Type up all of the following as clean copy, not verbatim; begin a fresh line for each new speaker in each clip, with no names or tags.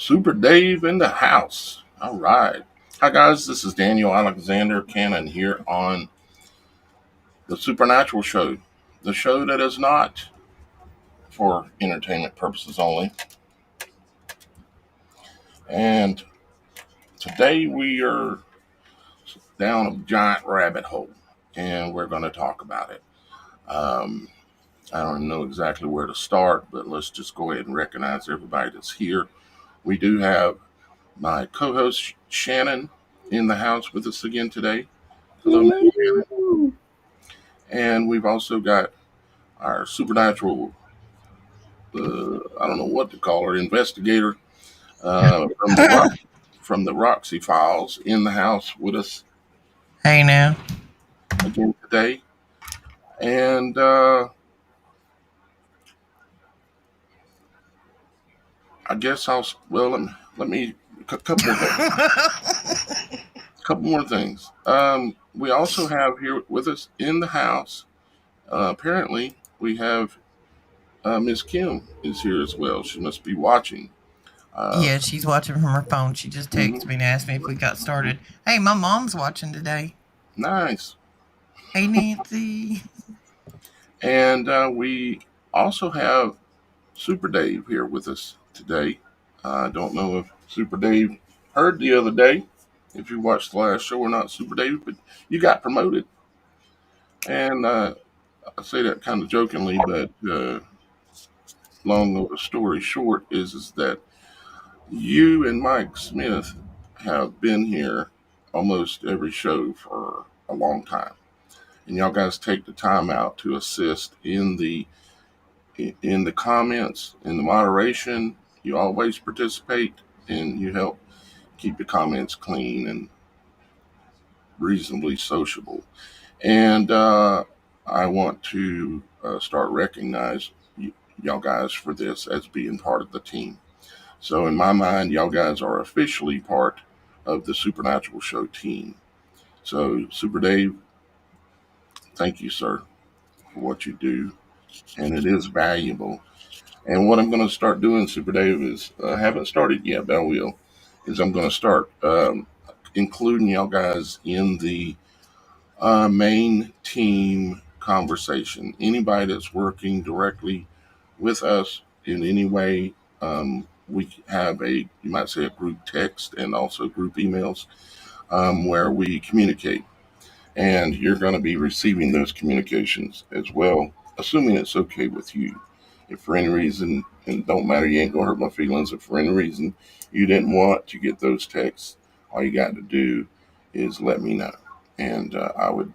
Super Dave in the house. All right. Hi, guys. This is Daniel Alexander Cannon here on The Supernatural Show, the show that is not for entertainment purposes only. And today we are down a giant rabbit hole and we're going to talk about it. Um, I don't know exactly where to start, but let's just go ahead and recognize everybody that's here. We do have my co host Shannon in the house with us again today. Hello, Miss Shannon.
Hello.
And we've also got our supernatural, I don't know what to call her, investigator from the Roxy Files in the house with us
Hey now.
again today. And I guess let me a couple more things. We also have here with us in the house. Apparently, we have Miss Kim is here as well. She must be watching. Uh,
Yeah, she's watching from her phone. She just texted
mhm,
me and asked me if we got started. Hey, my mom's watching today.
nice.
Hey, Nancy.
And we also have Super Dave here with us today. I don't know if Super Dave heard the other day, if you watched the last show or not, Super Dave, but you got promoted. And I say that kind of jokingly, but long story short is that you and Mike Smith have been here almost every show for a long time. And y'all guys take the time out to assist in the comments, in the moderation. You always participate and you help keep the comments clean and reasonably sociable. And I want to start recognize y'all guys for this as being part of the team. So in my mind, y'all guys are officially part of the Supernatural Show team. So Super Dave, thank you, sir, for what you do, and it is valuable. And what I'm going to start doing, Super Dave, is I haven't started yet, but I will. Is I'm going to start including y'all guys in the main team conversation. Anybody that's working directly with us in any way, we have you might say, a group text and also group emails where we communicate. And you're going to be receiving those communications as well, assuming it's okay with you. If for any reason, and it don't matter, you ain't going to hurt my feelings, if for any reason you didn't want to get those texts, all you got to do is let me know. And I would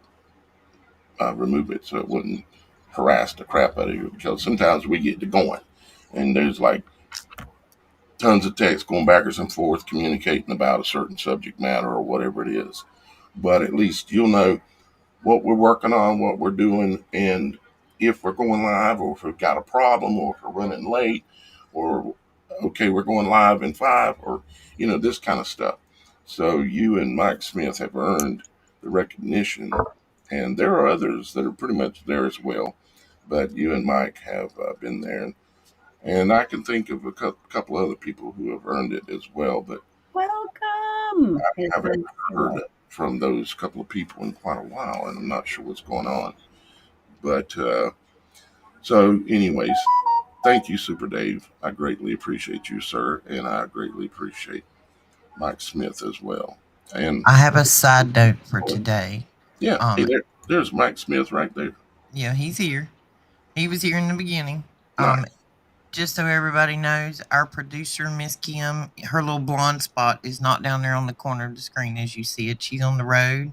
remove it so it wouldn't harass the crap out of you, because sometimes we get to going and there's like tons of text going backwards and forth communicating about a certain subject matter or whatever it is. But at least you'll know what we're working on, what we're doing, and if we're going live or if we've got a problem or if we're running late or okay, we're going live in 5 or this kind of stuff. So you and Mike Smith have earned the recognition, and there are others that are pretty much there as well. But you and Mike have been there, and I can think of a couple other people who have earned it as well. But
Welcome.
I
It's
haven't
been
heard from those couple of people in quite a while, and I'm not sure what's going on. But so, anyways, thank you, Super Dave. I greatly appreciate you, sir, and I greatly appreciate Mike Smith as well. And
I have a side note for today.
yeah, hey,
Um,
there's Mike Smith right there.
yeah, he's here. He was here in the beginning.
Nice.
Just so everybody knows, our producer, Miss Kim, her little blonde spot is not down there on the corner of the screen as you see it. She's on the road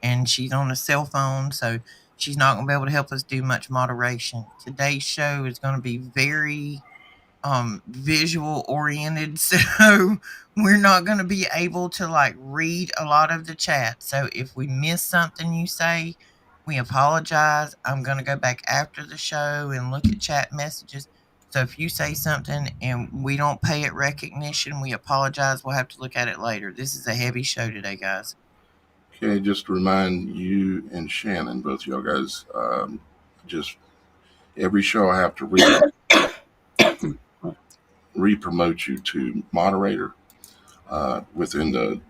and she's on a cell phone, so she's not going to be able to help us do much moderation. Today's show is going to be very visual oriented, so we're not going to be able to like read a lot of the chat. So if we miss something you say, we apologize. I'm going to go back after the show and look at chat messages. So if you say something and we don't pay it recognition, we apologize. We'll have to look at it later. This is a heavy show today, guys.
Okay, just to remind you and Shannon, both y'all guys, just every show I have to read re-promote you to moderator within the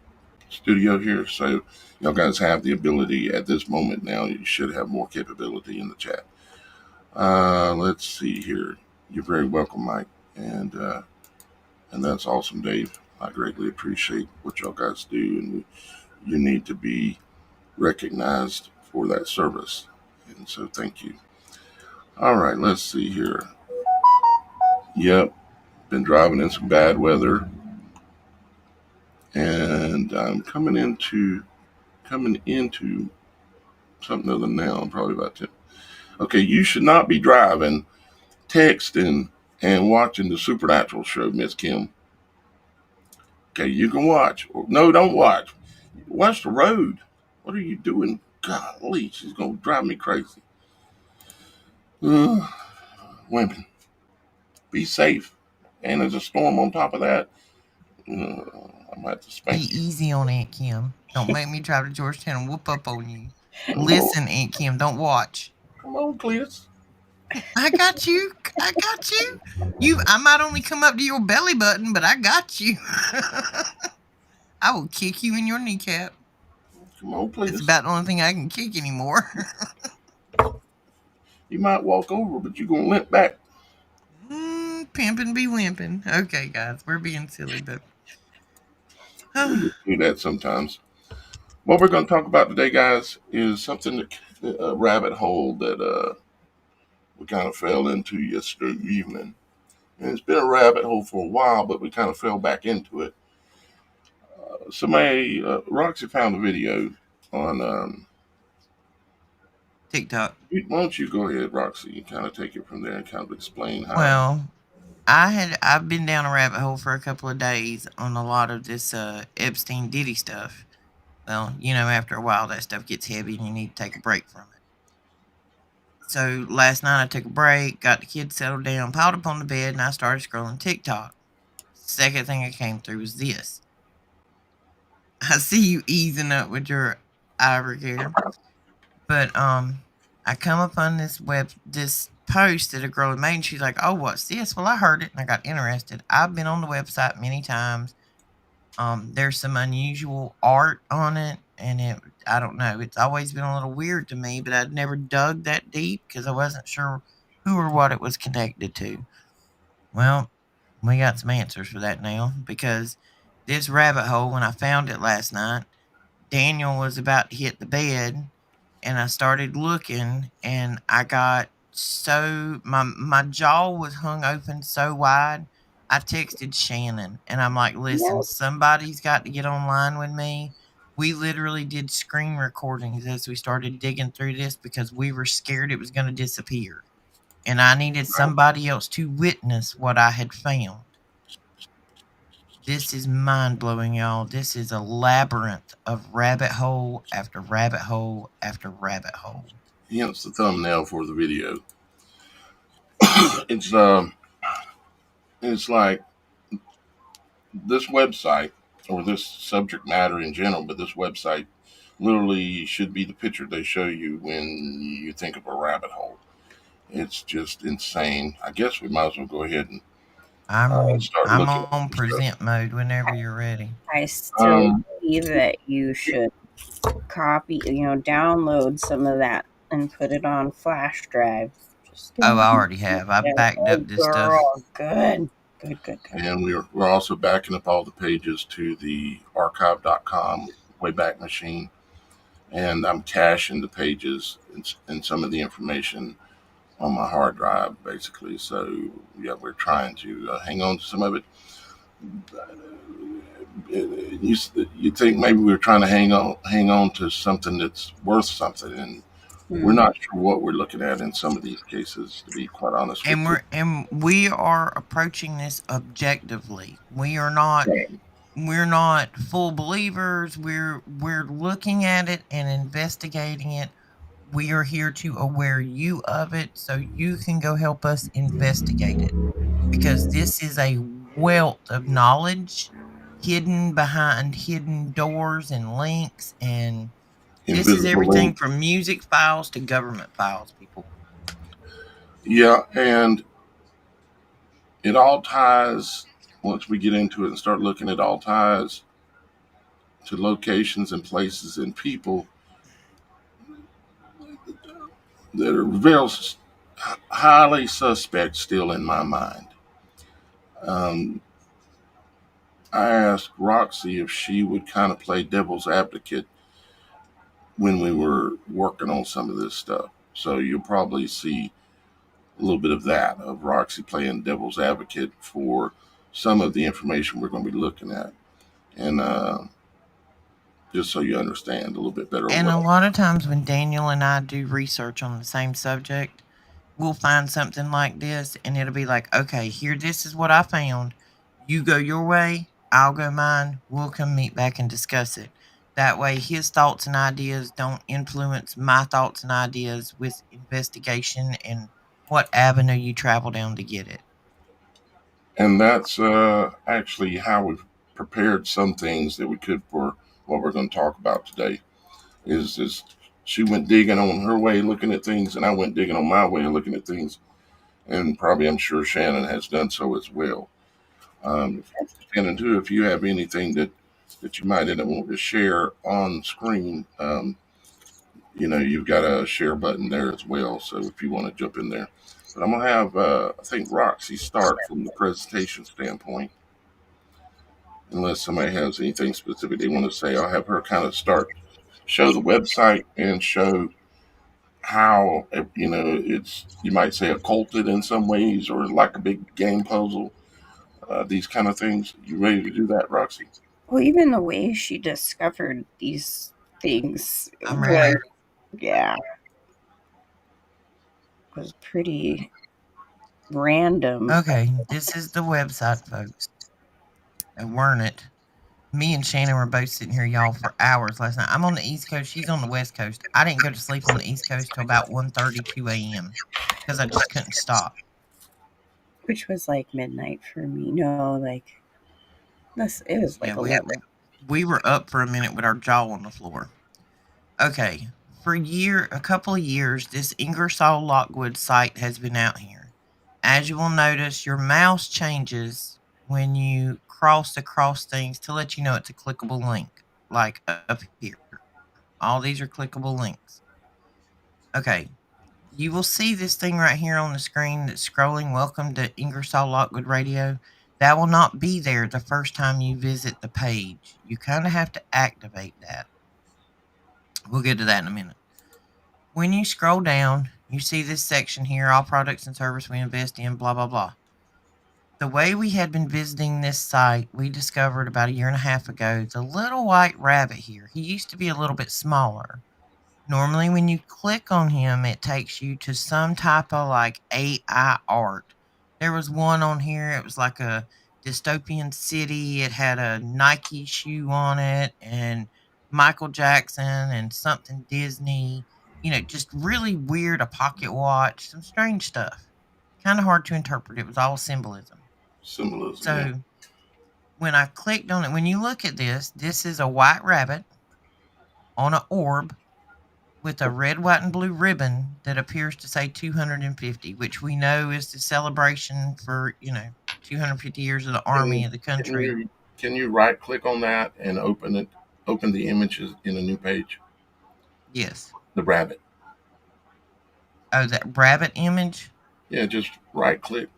studio here. So y'all guys have the ability at this moment now. You should have more capability in the chat. Let's see here. You're very welcome, Mike, and that's awesome, Dave. I greatly appreciate what y'all guys do, and you need to be recognized for that service. And so, thank you. All right, let's see here. Yep, been driving in some bad weather, and I'm coming into something other than now. I'm probably about to. Okay, you should not be driving, texting, and watching the Supernatural show, Miss Kim. Okay, you can watch. No, don't watch. Watch the road. What are you doing? Golly, she's gonna drive me crazy. Women, be safe. And there's a storm on top of that. I might have to
Be
spank you.
easy on Aunt Kim. Don't make me drive to Georgetown and whoop up on you. Listen, Aunt Kim, don't watch.
Come on, Cletus.
I got you. I got you. I might only come up to your belly button, but I got you. I will kick you in your kneecap.
Come on, Cletus.
It's about the only thing I can kick anymore.
You might walk over, but you're gonna limp back.
Pimpin' be wimpin'. Okay, guys, we're being silly, but
We just do that sometimes. What we're going to talk about today, guys, is something that a rabbit hole that we kind of fell into yesterday evening. And it's been a rabbit hole for a while, but we kind of fell back into it. Roxy found a video on
TikTok.
Why don't you go ahead, Roxy, and kind of take it from there and kind of explain how.
Well, I've been down a rabbit hole for a couple of days on a lot of this Epstein Diddy stuff. Well, after a while that stuff gets heavy and you need to take a break from it. So last night I took a break, got the kids settled down, piled up on the bed, and I started scrolling TikTok. Second thing that came through was this. I see you easing up with your ivory care. But I come upon this post that a girl had made, and she's like, "Oh, what's this?" Well, I heard it and I got interested. I've been on the website many times. There's some unusual art on it, and I don't know. It's always been a little weird to me, but I'd never dug that deep because I wasn't sure who or what it was connected to. Well, we got some answers for that now because this rabbit hole, when I found it last night, Daniel was about to hit the bed, and I started looking, and I got my jaw was hung open so wide. I texted Shannon, and I'm like, "Listen, somebody's got to get online with me." We literally did screen recordings as we started digging through this because we were scared it was going to disappear, and I needed somebody else to witness what I had found. This is mind-blowing, y'all. This is a labyrinth of rabbit hole after rabbit hole after rabbit hole.
Hence the thumbnail for the video. It's like this website, or this subject matter in general, but this website literally should be the picture they show you when you think of a rabbit hole. It's just insane. I guess we might as well go ahead and start
I'm
looking
on present mode whenever you're ready.
I still believe that you should copy, download some of that and put it on flash drives.
I already have. I backed up this stuff.
Good.
And we're also backing up all the pages to the archive.com Wayback Machine. And I'm caching the pages and some of the information on my hard drive, basically. So, yeah, we're trying to hang on to some of it. You think maybe we're trying to hang on to something that's worth something, and we're not sure what we're looking at in some of these cases, to be quite honest with you.
And we are approaching this objectively. We're not full believers. We're looking at it and investigating it. We are here to aware you of it so you can go help us investigate it, because this is a wealth of knowledge hidden behind hidden doors and links, and this is everything from music files to government files, people.
Yeah, and it all ties, once we get into it and start looking, it all ties to locations and places and people that are real highly suspect still in my mind. Um, I asked Roxy if she would kind of play devil's advocate when we were working on some of this stuff. So you'll probably see a little bit of that, of Roxy playing devil's advocate for some of the information we're going to be looking at. And just so you understand a little bit better
And
what.
a lot of times when Daniel and I do research on the same subject, we'll find something like this and it'll be like, okay, here, this is what I found. You go your way, I'll go mine. We'll come meet back and discuss it. That way, his thoughts and ideas don't influence my thoughts and ideas with investigation and what avenue you travel down to get it.
And that's actually how we've prepared some things that we could for what we're going to talk about today. Is she went digging on her way looking at things, and I went digging on my way of looking at things, and probably I'm sure Shannon has done so as well. Shannon, too, if you have anything that you might end up wanting to share on screen, you've got a share button there as well. So if you want to jump in there, but I'm gonna have I think Roxy start from the presentation standpoint. Unless somebody has anything specific they want to say, I'll have her kind of show the website and show how it's, you might say, occulted in some ways, or like a big game puzzle, these kind of things. You ready to do that, Roxy?
Well, even the way she discovered these things
I'm ready.
was pretty random.
Okay, this is the website, folks. And weren't it? Me and Shannon were both sitting here, y'all, for hours last night. I'm on the East Coast. She's on the West Coast. I didn't go to sleep on the East Coast till about 1:32 a.m. because I just couldn't stop.
Which was like midnight for me. No, like it was like
Yeah,
11.
we were up for a minute with our jaw on the floor. Okay, for a couple of years, this Ingersoll Lockwood site has been out here. As you will notice, your mouse changes when you cross across things to let you know it's a clickable link, like up here. All these are clickable links. Okay, you will see this thing right here on the screen that's scrolling. Welcome to Ingersoll Lockwood Radio. That will not be there the first time you visit the page. You kind of have to activate that. We'll get to that in a minute. When you scroll down, you see this section here, all products and service we invest in, blah, blah, blah. The way we had been visiting this site, we discovered about a year and a half ago the little white rabbit here. He used to be a little bit smaller. Normally, when you click on him, it takes you to some type of like AI art. There was one on here, it was like a dystopian city. It had a Nike shoe on it and Michael Jackson and something Disney. Just really weird, a pocket watch, some strange stuff. Kind of hard to interpret. It was all symbolism.
Symbolism, yeah.
So when I clicked on it, when you look at this is a white rabbit on an orb with a red, white, and blue ribbon that appears to say 250, which we know is the celebration for, 250 years of the army of the country.
Can you right click on that and open the images in a new page?
Yes.
The rabbit.
Oh, that rabbit image?
Yeah, just right click.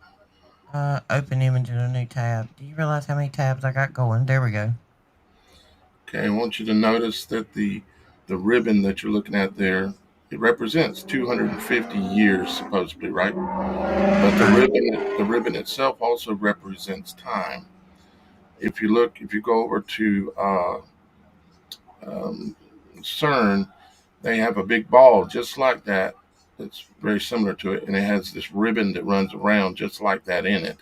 Open image in a new tab. Do you realize how many tabs I got going? There we go.
Okay, I want you to notice that the ribbon that you're looking at there, it represents 250 years supposedly, right? But the ribbon itself also represents time. If you go over to CERN, they have a big ball just like that. That's very similar to it, and it has this ribbon that runs around just like that in it.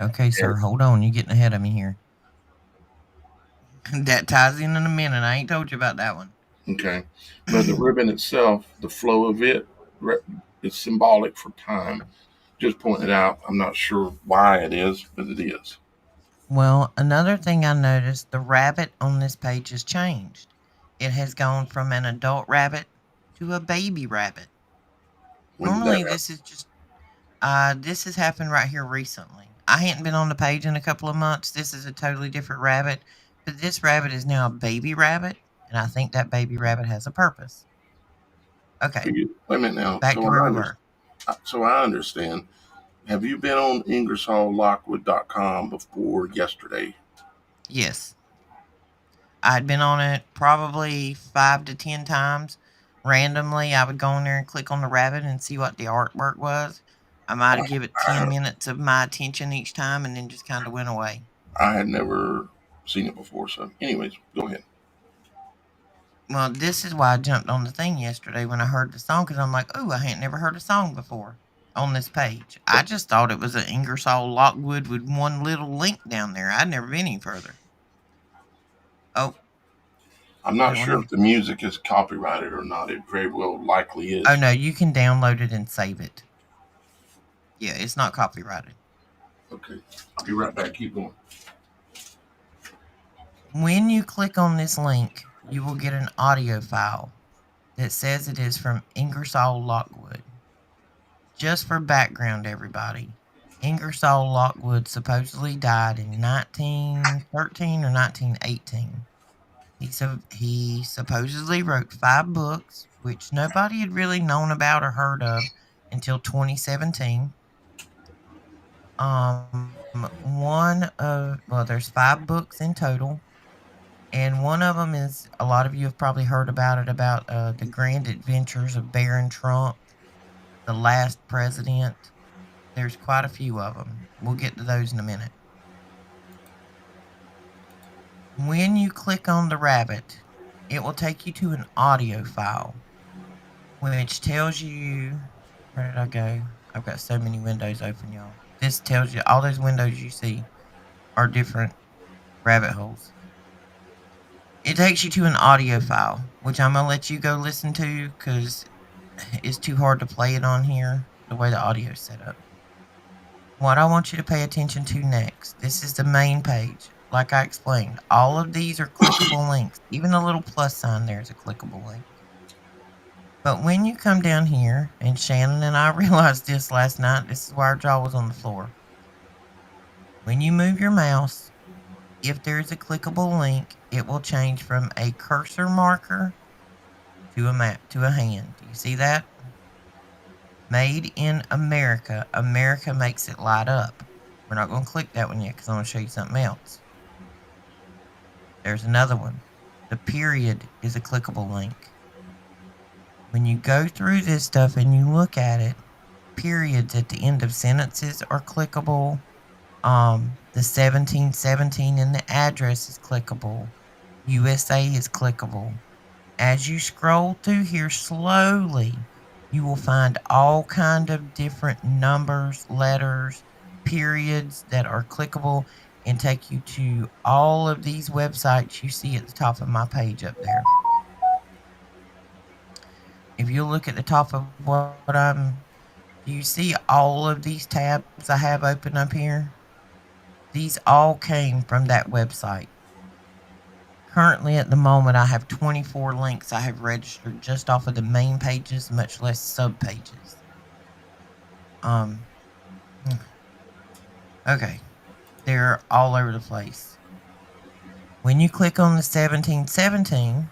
Okay, sir, hold on. You're getting ahead of me here. That ties in a minute. I ain't told you about that one.
Okay, but the ribbon itself, the flow of it, it's symbolic for time. Just pointing it out. I'm not sure why it is, but it is.
Well, another thing I noticed, the rabbit on this page has changed. It has gone from an adult rabbit to a baby rabbit.
When did
Normally,
that
this has happened right here recently. I hadn't been on the page in a couple of months. This is a totally different rabbit, but this rabbit is now a baby rabbit, and I think that baby rabbit has a purpose. Okay,
Wait a minute now.
back to where we were.
So I understand. Have you been on IngersollLockwood.com before yesterday?
Yes. I'd been on it probably 5 to 10 times. Randomly, I would go in there and click on the rabbit and see what the artwork was. I might have give it 10 minutes of my attention each time and then just kind of went away.
I had never seen it before. So, anyways, go ahead.
Well, this is why I jumped on the thing yesterday when I heard the song, because I'm like, oh, I hadn't never heard a song before on this page. I just thought it was an Ingersoll Lockwood with one little link down there. I'd never been any further. Oh.
I'm not sure if the music is copyrighted or not. It very well likely is.
Oh, no, you can download it and save it. Yeah, it's not copyrighted.
Okay. I'll be right back. Keep going.
When you click on this link, you will get an audio file that says it is from Ingersoll Lockwood. Just for background, everybody, Ingersoll Lockwood supposedly died in 1913 or 1918. He supposedly wrote 5 books, which nobody had really known about or heard of until 2017. There's 5 books in total. And one of them is, a lot of you have probably heard about it, about the grand adventures of Baron Trump, the last president. There's quite a few of them. We'll get to those in a minute. When you click on the rabbit, it will take you to an audio file, which tells you, where did I go? I've got so many windows open, y'all. This tells you all those windows you see are different rabbit holes. It takes you to an audio file, which I'm going to let you go listen to because it's too hard to play it on here, the way the audio is set up. What I want you to pay attention to next, this is the main page. Like I explained, all of these are clickable links. Even the little plus sign there is a clickable link. But when you come down here, and Shannon and I realized this last night, this is why our jaw was on the floor. When you move your mouse, if there's a clickable link, it will change from a cursor marker to a map, to a hand. Do you see that? Made in America. America makes it light up. We're not going to click that one yet because I'm going to show you something else. There's another one. The period is a clickable link. When you go through this stuff and you look at it, periods at the end of sentences are clickable. The 1717 in the address is clickable. USA is clickable. As you scroll through here slowly, you will find all kind of different numbers, letters, periods that are clickable and take you to all of these websites you see at the top of my page up there. If you look at the top of you see all of these tabs I have open up here? These all came from that website. Currently, at the moment, I have 24 links I have registered just off of the main pages, much less sub-pages. Okay. They're all over the place. When you click on the 1717,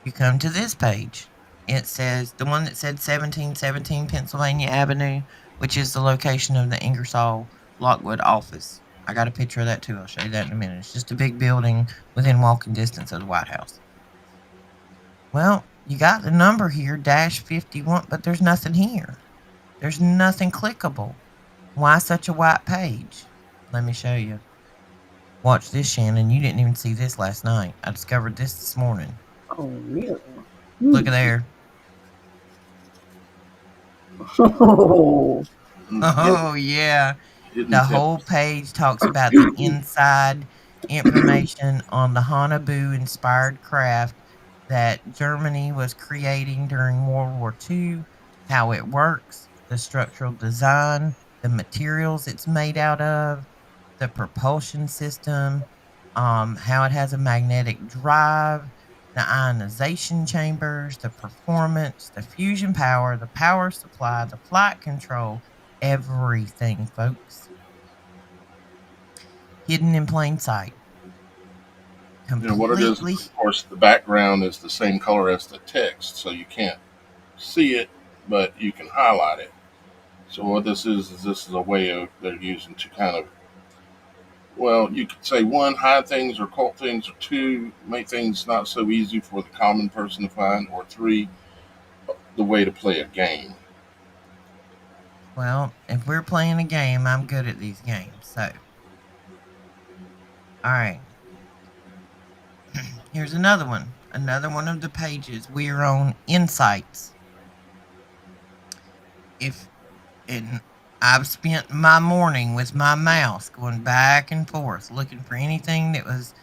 you come to this page. It says, the one that said 1717 Pennsylvania Avenue, which is the location of the Ingersoll Lockwood office. I got a picture of that too. I'll show you that in a minute. It's just a big building within walking distance of the White House. Well, you got the number here, -51, but there's nothing here. There's nothing clickable. Why such a white page? Let me show you. Watch this, Shannon. You didn't even see this last night. I discovered this morning.
Oh, really?
Look at there. Oh, yeah. The whole page talks about the inside information on the Haunebu-inspired craft that Germany was creating during World War II, how it works, the structural design, the materials it's made out of, the propulsion system, how it has a magnetic drive, the ionization chambers, the performance, the fusion power, the power supply, the flight control, everything, folks. hidden in plain sight.
What it is,
Completely.
of course, the background is the same color as the text, so you can't see it, but you can highlight it. So what this is a way of they're using to kind of, well, you could say one, hide things or cult things, or two, make things not so easy for the common person to find, or three, the way to play a game.
Well, if we're playing a game, I'm good at these games. So, all right. Here's another one. Another one of the pages. We are on Insights. And I've spent my morning with my mouse going back and forth looking for anything that was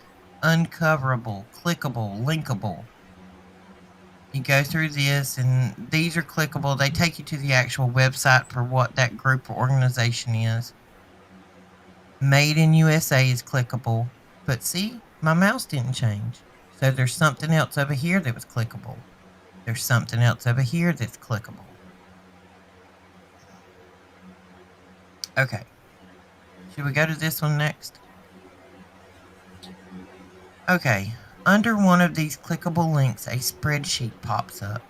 uncoverable, clickable, linkable. You go through this, and these are clickable. They take you to the actual website for what that group or organization is. Made in USA is clickable. But see, my mouse didn't change. So there's something else over here that was clickable. There's something else over here that's clickable. Okay. Should we go to this one next? Okay. Under one of these clickable links, a spreadsheet pops up.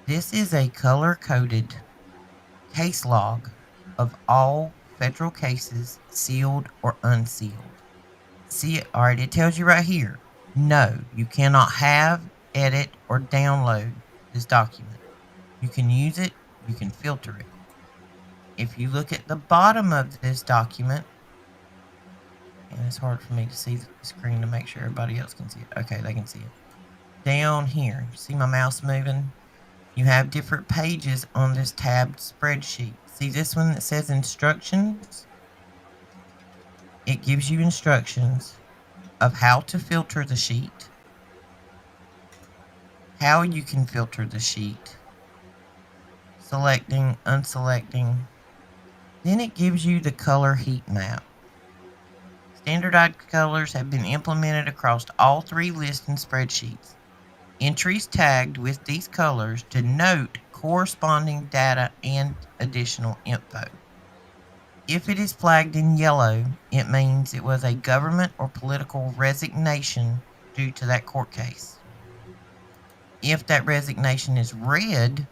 This is a color-coded case log of all federal cases, sealed or unsealed. See it? All right, it tells you right here. No, you cannot have, edit, or download this document. You can use it, you can filter it. If you look at the bottom of this document, and it's hard for me to see the screen to make sure everybody else can see it. Okay, they can see it. Down here, see my mouse moving? You have different pages on this tabbed spreadsheet. See this one that says instructions? It gives you instructions of how to filter the sheet, how you can filter the sheet, selecting, unselecting. Then it gives you the color heat map. Standardized colors have been implemented across all three lists and spreadsheets. Entries tagged with these colors denote corresponding data and additional info. If it is flagged in yellow, it means it was a government or political resignation due to that court case. If that resignation is red,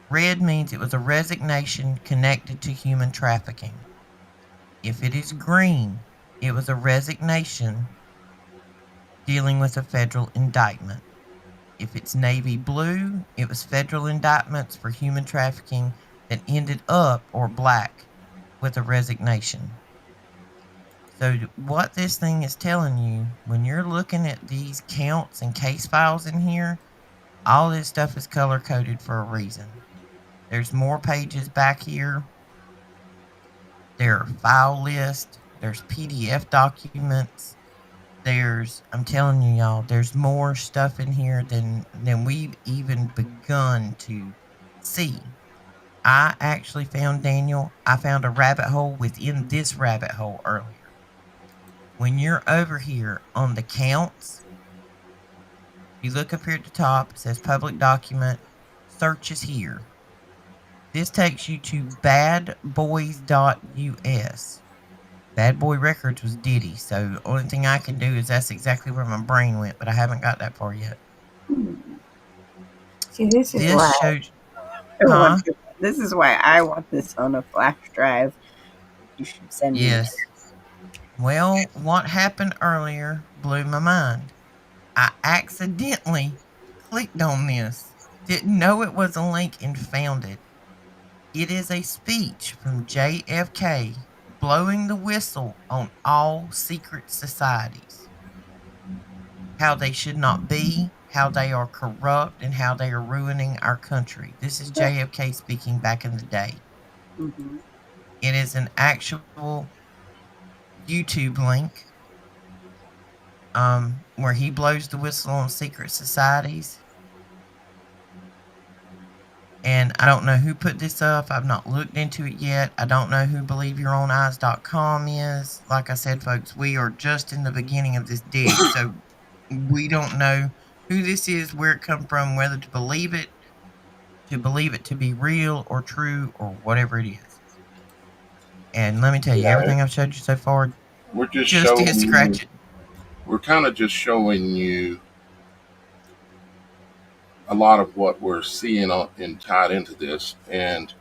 red means it was a resignation connected to human trafficking. If it is green, it was a resignation dealing with a federal indictment. If it's navy blue, it was federal indictments for human trafficking that ended up, or black, with a resignation. So what this thing is telling you, when you're looking at these counts and case files in here, all this stuff is color-coded for a reason. There's more pages back here. There are file lists. There's PDF documents. I'm telling you, y'all, there's more stuff in here than we've even begun to see. I actually found, Daniel, I found a rabbit hole within this rabbit hole earlier. When you're over here on the counts, you look up here at the top, it says public document, search is here. This takes you to badboys.us. Bad Boy Records was Diddy, so the only thing I can do is that's exactly where my brain went, but I haven't got that far yet.
See, this is this is why I want this on a flash drive. You should send me this.
Well, what happened earlier blew my mind. I accidentally clicked on this. Didn't know it was a link and found it. It is a speech from JFK blowing the whistle on all secret societies. How they should not be, how they are corrupt, and how they are ruining our country. This is JFK speaking back in the day.
Mm-hmm.
It is an actual YouTube link where he blows the whistle on secret societies. And I don't know who put this up. I've not looked into it yet. I don't know who BelieveYourOwnEyes.com is. Like I said, folks, we are just in the beginning of this dig. So we don't know who this is, where it come from, whether to believe it to be real or true or whatever it is. And let me tell you, everything I've showed you so far
we're just
just
showing
is
you.
scratching.
We're kind of just showing you a lot of what we're seeing and tied into this. And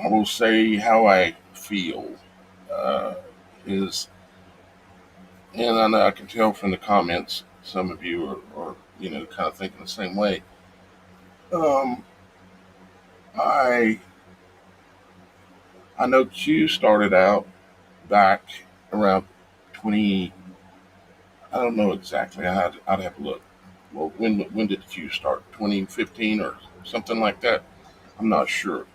I will say how I feel uh, is, and I know I can tell from the comments, some of you are kind of thinking the same way. Um, I I know Q started out back around 20. I don't know exactly. I'd have to look. Well, when did Q start? 2015 or something like that. I'm not sure.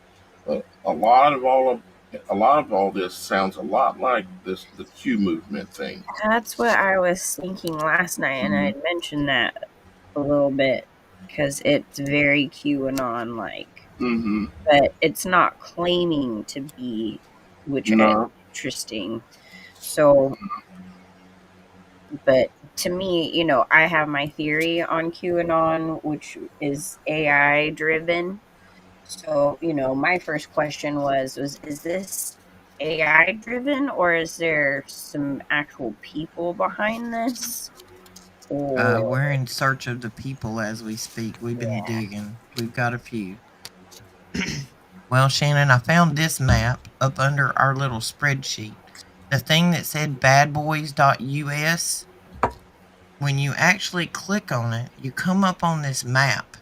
But a lot of all this sounds a lot like the Q movement thing.
That's what I was thinking last night, and I mentioned that a little bit because it's very QAnon like,
Mm-hmm.
but it's not claiming to be, which is
No.
interesting. So, but to me, I have my theory on QAnon, which is AI driven. So, my first question was is this AI driven, or is there some actual people behind this? Or
We're in search of the people as we speak. We've been
yeah,
digging. We've got a few. Well, Shannon, I found this map up under our little spreadsheet. The thing that said badboys.us, when you actually click on it, you come up on this map.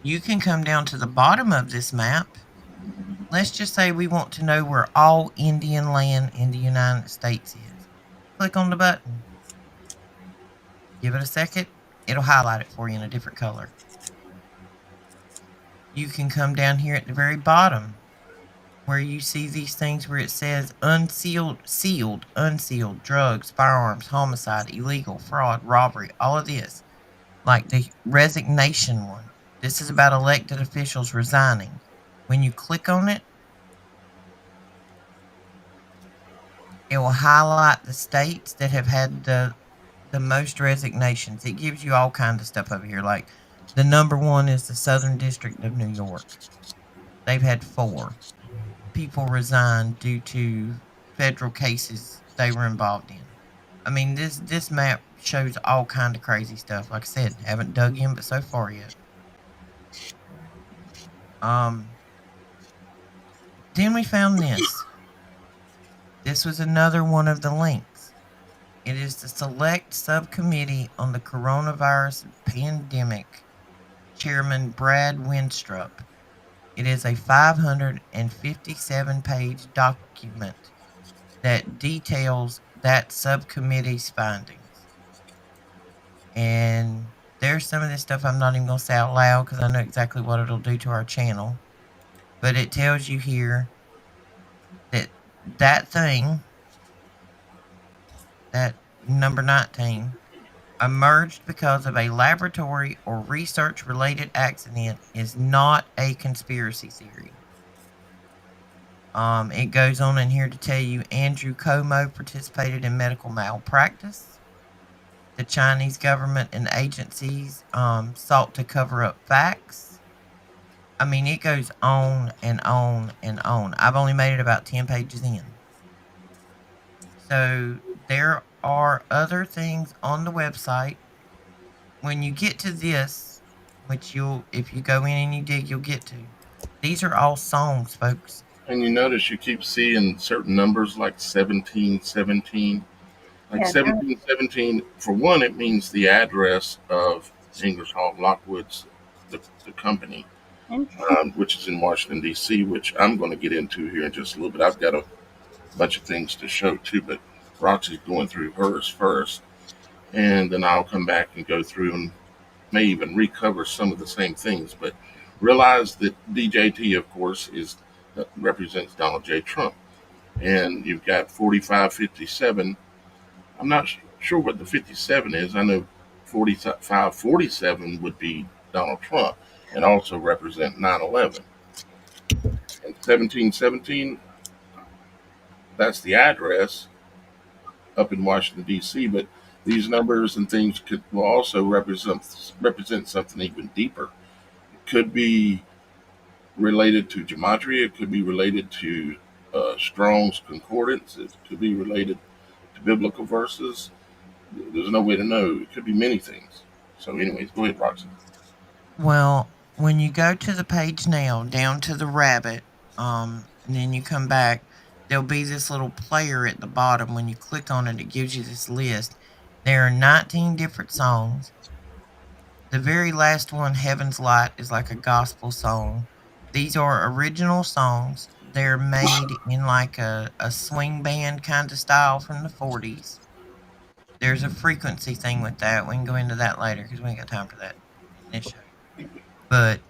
You can come down to the bottom of this map. Let's just say we want to know where all Indian land in the United States is. Click on the button. Give it a second. It'll highlight it for you in a different color. You can come down here at the very bottom where you see these things where it says unsealed, sealed, unsealed, drugs, firearms, homicide, illegal, fraud, robbery, all of this. Like the resignation one. This is about elected officials resigning. When you click on it, it will highlight the states that have had the most resignations. It gives you all kinds of stuff over here. Like the number one is the Southern District of New York. They've had 4 people resign due to federal cases they were involved in. I mean, this map shows all kind of crazy stuff. Like I said, haven't dug in, but so far yet. Um, then we found this. This was another one of the links. It is the Select Subcommittee on the Coronavirus Pandemic, Chairman Brad Winstrup. It is a 557-page document that details that subcommittee's findings. And there's some of this stuff I'm not even going to say out loud because I know exactly what it'll do to our channel. But it tells you here that that thing, that number 19, emerged because of a laboratory or research related accident is not a conspiracy theory. It goes on in here to tell you Andrew Cuomo participated in medical malpractice. The Chinese government and agencies sought to cover up facts. I mean, it goes on and on and on. I've only made it about 10 pages in. So there are other things on the website. When you get to this, which if you go in and you dig, you'll get to. These are all songs, folks.
And you notice you keep seeing certain numbers like 1717. Like
yeah,
1717, for one, it means the address of Ingersoll Lockwood's, the company, which is in Washington, D.C., which I'm going to get into here in just a little bit. I've got a bunch of things to show too, but Roxy's going through hers first. And then I'll come back and go through and may even recover some of the same things. But realize that DJT, of course, represents Donald J. Trump. And you've got 4557. I'm not sure what the 57 is. I know 4547 would be Donald Trump and also represent 9/11. And 1717, that's the address up in Washington, D.C., but these numbers and things will also represent something even deeper. It could be related to gematria. It could be related to Strong's Concordance. It could be related to biblical verses. There's no way to know. It could be many things. So, anyways, go ahead, Roxy.
Well, when you go to the page now, down to the rabbit, and then you come back, there'll be this little player at the bottom. When you click on it, it gives you this list. There are 19 different songs. The very last one, Heaven's Light, is like a gospel song. These are original songs. They're made in like a swing band kind of style from the 40s. There's a frequency thing with that. We can go into that later because we ain't got time for that in this show. But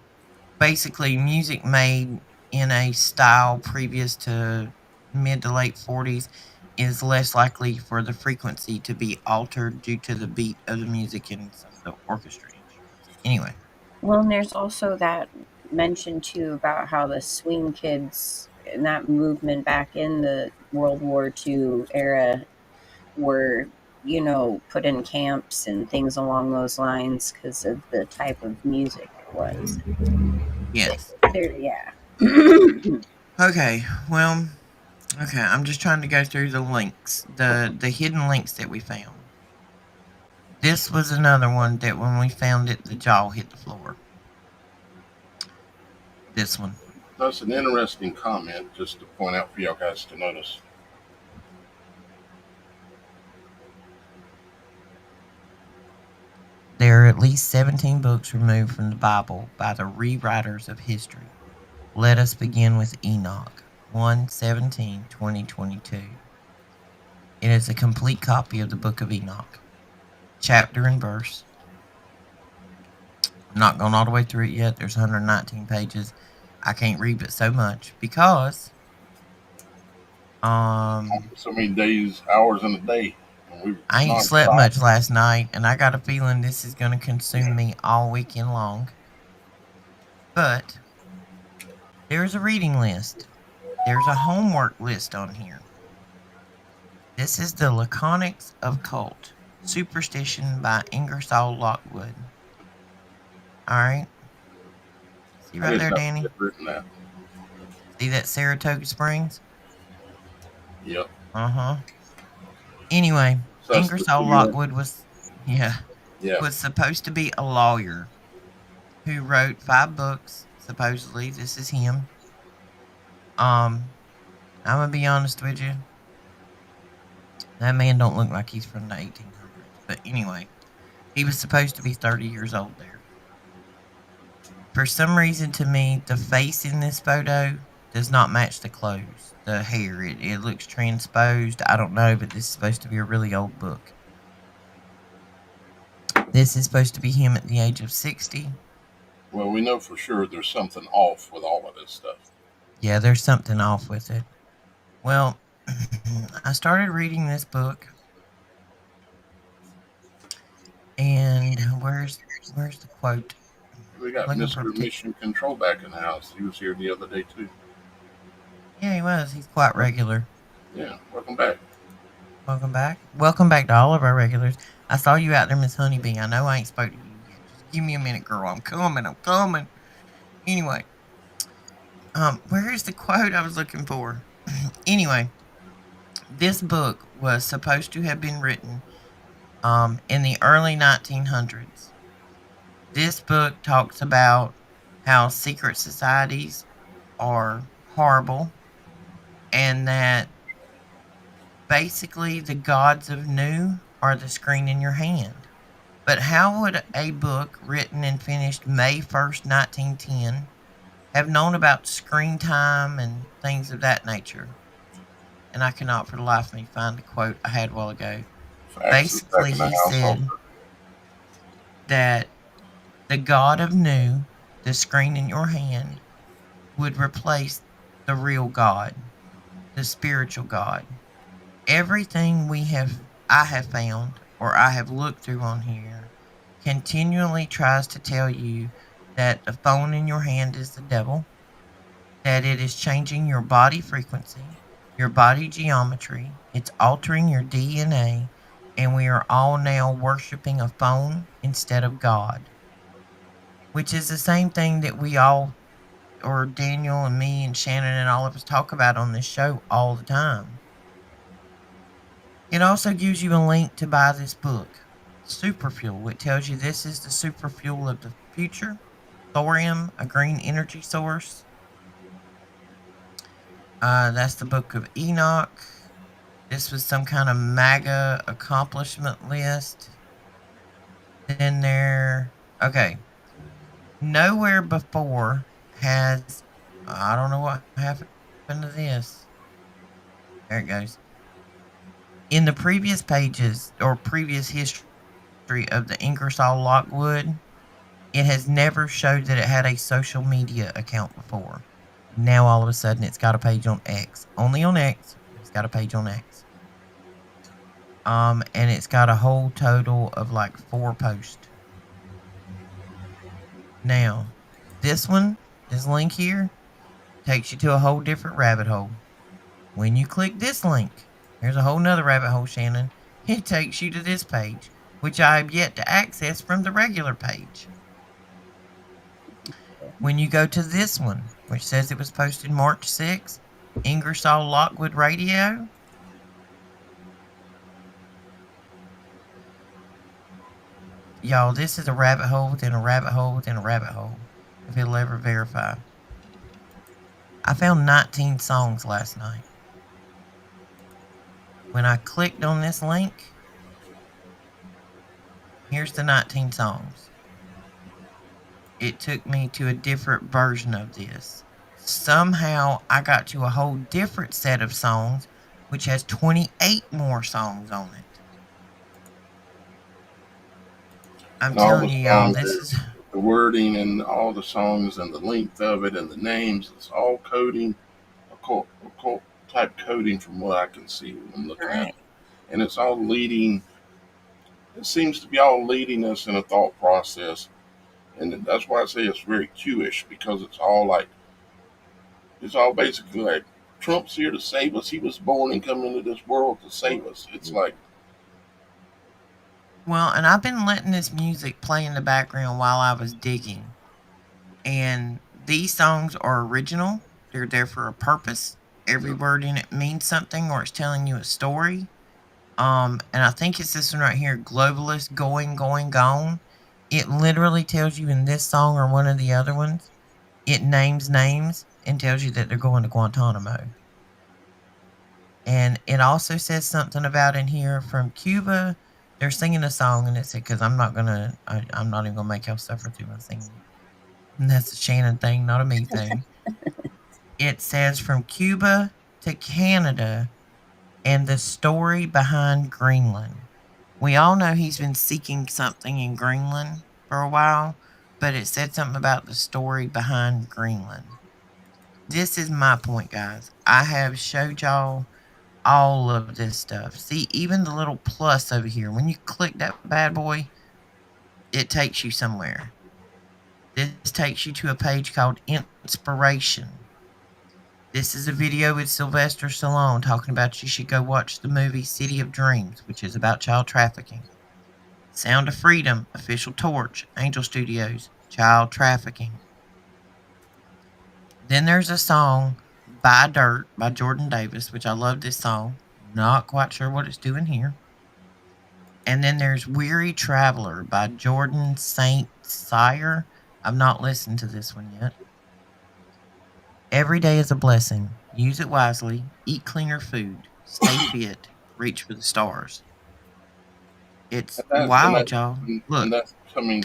basically, music made in a style previous to mid to late 40s is less likely for the frequency to be altered due to the beat of the music and some of the orchestra instruments. Anyway.
Well, and there's also that mention too about how the swing kids in that movement back in the World War II era were, put in camps and things along those lines because of the type of music it was.
Yes.
Yeah.
Okay. Well, okay. I'm just trying to go through the links, the hidden links that we found. This was another one that when we found it, the jaw hit the floor. This one.
That's an interesting comment, just to point out for y'all guys to notice.
There are at least 17 books removed from the Bible by the rewriters of history. Let us begin with Enoch, 1/17/2022. It is a complete copy of the book of Enoch, chapter and verse. I'm not going all the way through it yet. There's 119 pages. I can't read it so much because
so many days, hours in a day.
I ain't slept much last night, and I got a feeling this is going to consume me all weekend long. But there's a reading list. There's a homework list on here. This is the Laconics of Cult, Superstition by Ingersoll Lockwood. All right. See right there, Danny? See that Saratoga Springs?
Yep.
Uh-huh. Anyway, Ingersoll Lockwood was supposed to be a lawyer who wrote 5 books, supposedly. This is him. I'm gonna be honest with you. That man don't look like he's from the 1800s. But anyway, he was supposed to be 30 years old there. For some reason, to me, the face in this photo does not match the clothes. The hair, it looks transposed. I don't know, but this is supposed to be a really old book. This is supposed to be him at the age of 60.
Well, we know for sure there's something off with all of this stuff.
Yeah, there's something off with it. Well, I started reading this book, and where's the quote?
We got Mr. Mission Control back in the house. He was here the other day too.
Yeah, he was. He's quite regular.
Yeah, welcome back.
Welcome back. Welcome back to all of our regulars. I saw you out there, Miss Honeybee. I know I ain't spoke to you yet. Just give me a minute, girl. I'm coming. Anyway, where's the quote I was looking for? Anyway, this book was supposed to have been written in the early 1900s. This book talks about how secret societies are horrible and that basically the gods of new are the screen in your hand. But how would a book written and finished May 1st, 1910 have known about screen time and things of that nature? And I cannot for the life of me find the quote I had a while ago. Basically, he said that the God of new, the screen in your hand, would replace the real God, the spiritual God. Everything I have found, or I have looked through on here, continually tries to tell you that the phone in your hand is the devil, that it is changing your body frequency, your body geometry, it's altering your DNA, and we are all now worshiping a phone instead of God. Which is the same thing that we all or Daniel and me and Shannon and all of us talk about on this show all the time. It also gives you a link to buy this book, Superfuel. It tells you this is the superfuel of the future. Thorium, a green energy source. That's the Book of Enoch. This was some kind of MAGA accomplishment list. Then there, okay. Nowhere before has, I don't know what happened to this. There it goes. In the previous pages or previous history of the Ingersoll Lockwood, it has never showed that it had a social media account before. Now all of a sudden it's got a page on X. Only on X, but it's got a page on X. And it's got a whole total of like 4 posts. Now, this one, this link here, takes you to a whole different rabbit hole. When you click this link, there's a whole nother rabbit hole, Shannon. It takes you to this page, which I have yet to access from the regular page. When you go to this one, which says it was posted March 6th, Ingersoll Lockwood Radio, y'all, this is a rabbit hole within a rabbit hole within a rabbit hole, if it'll ever verify. I found 19 songs last night. When I clicked on this link, here's the 19 songs. It took me to a different version of this. Somehow I got to a whole different set of songs, which has 28 more songs on it. I'm telling you, y'all, this is
the wording and all the songs and the length of it and the names. It's all coding, occult type coding from what I can see when I'm looking at it. And it's all leading. It seems to be all leading us in a thought process. And that's why I say it's very Q-ish, because it's all basically like Trump's here to save us. He was born and come into this world to save us. It's like,
well, and I've been letting this music play in the background while I was digging. And these songs are original. They're there for a purpose. Every word in it means something, or it's telling you a story. And I think it's this one right here, Globalist Going, Gone. It literally tells you in this song or one of the other ones, it names names and tells you that they're going to Guantanamo. And it also says something about in here from Cuba. They're singing a song, and it said, because I'm not even going to make y'all suffer through my singing. And that's a Shannon thing, not a me thing. It says from Cuba to Canada and the story behind Greenland. We all know he's been seeking something in Greenland for a while, but it said something about the story behind Greenland. This is my point, guys. I have showed y'all all of this stuff. See, even the little plus over here, when you click that bad boy, it takes you somewhere. This takes you to a page called Inspiration. This is a video with Sylvester Stallone talking about you should go watch the movie City of Dreams, which is about child trafficking. Sound of Freedom, Official Torch, Angel Studios, child trafficking. Then there's a song, Buy Dirt by Jordan Davis, which I love this song. Not quite sure what it's doing here. And then there's Weary Traveler by Jordan St. Cyr. I've not listened to this one yet. Every day is a blessing. Use it wisely. Eat cleaner food. Stay fit. Reach for the stars. It's wild, y'all. Look.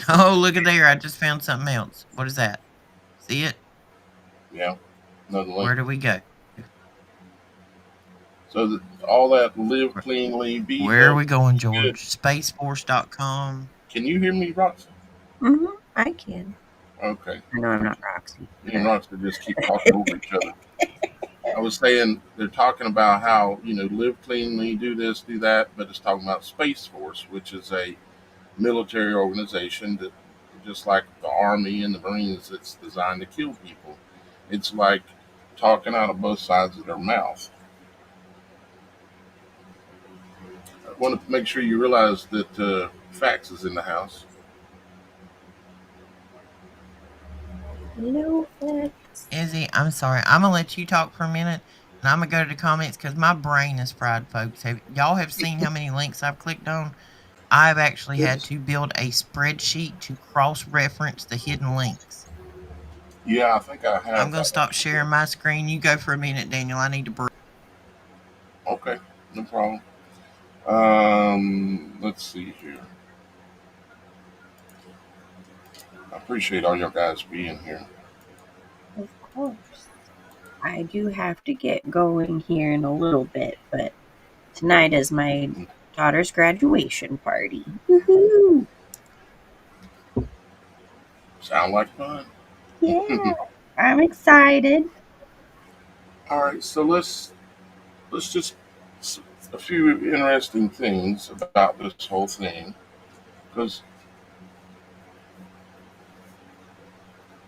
Oh, look at there. I just found something else. What is that? See it?
Yeah. Another link.
Where do we go?
So all that live cleanly, be
where are we going, George? Good. Spaceforce.com.
Can you hear me, Roxy?
Mm-hmm. I can.
Okay.
No, I'm not Roxy.
Me and Roxy just keep talking over each other. I was saying they're talking about how, live cleanly, do this, do that, but it's talking about Space Force, which is a military organization that, just like the Army and the Marines, it's designed to kill people. It's like talking out of both sides of their mouth. I want to make sure you realize that Fax is in the house.
Hello, Fax.
Izzy, I'm sorry. I'm gonna let you talk for a minute, and I'm gonna go to the comments because my brain is fried, folks. Y'all have seen how many links I've clicked on? I've actually had
It's
to build a spreadsheet to cross-reference the hidden links.
yeah, I think I
I'm
have
gonna
that one
stop
before.
sharing my screen. You go for a minute, Daniel. I need to breathe.
Okay, no problem. Let's see here. I appreciate all your guys being here.
Of course. I do have to get going here in a little bit, but tonight is my daughter's graduation party. Woohoo!
Sound like fun?
Yeah, I'm excited.
All right, so let's just a few interesting things about this whole thing, because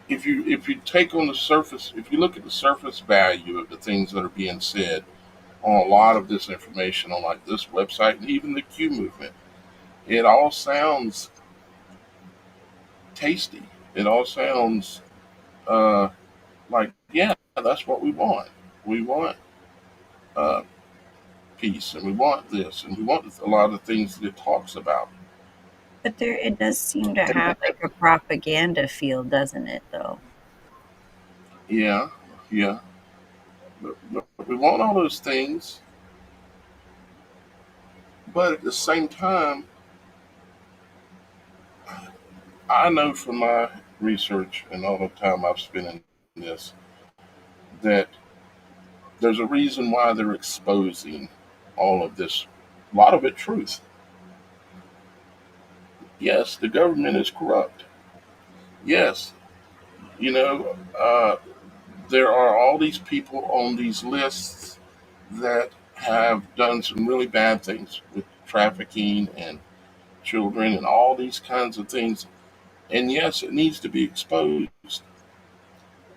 if you take on the surface, if you look at the surface value of the things that are being said on a lot of this information on like this website and even the Q movement, it all sounds tasty. It all sounds uh, like yeah, that's what we want. We want uh, peace, and we want this, and we want a lot of things that it talks about.
But it does seem to have like a propaganda feel, doesn't it, though?
Yeah, yeah, but we want all those things, but at the same time, I know from my research and all the time I've spent in this that there's a reason why they're exposing all of this, a lot of it truth. Yes, the government is corrupt. Yes, you know, there are all these people on these lists that have done some really bad things with trafficking and children and all these kinds of things. And yes, it needs to be exposed.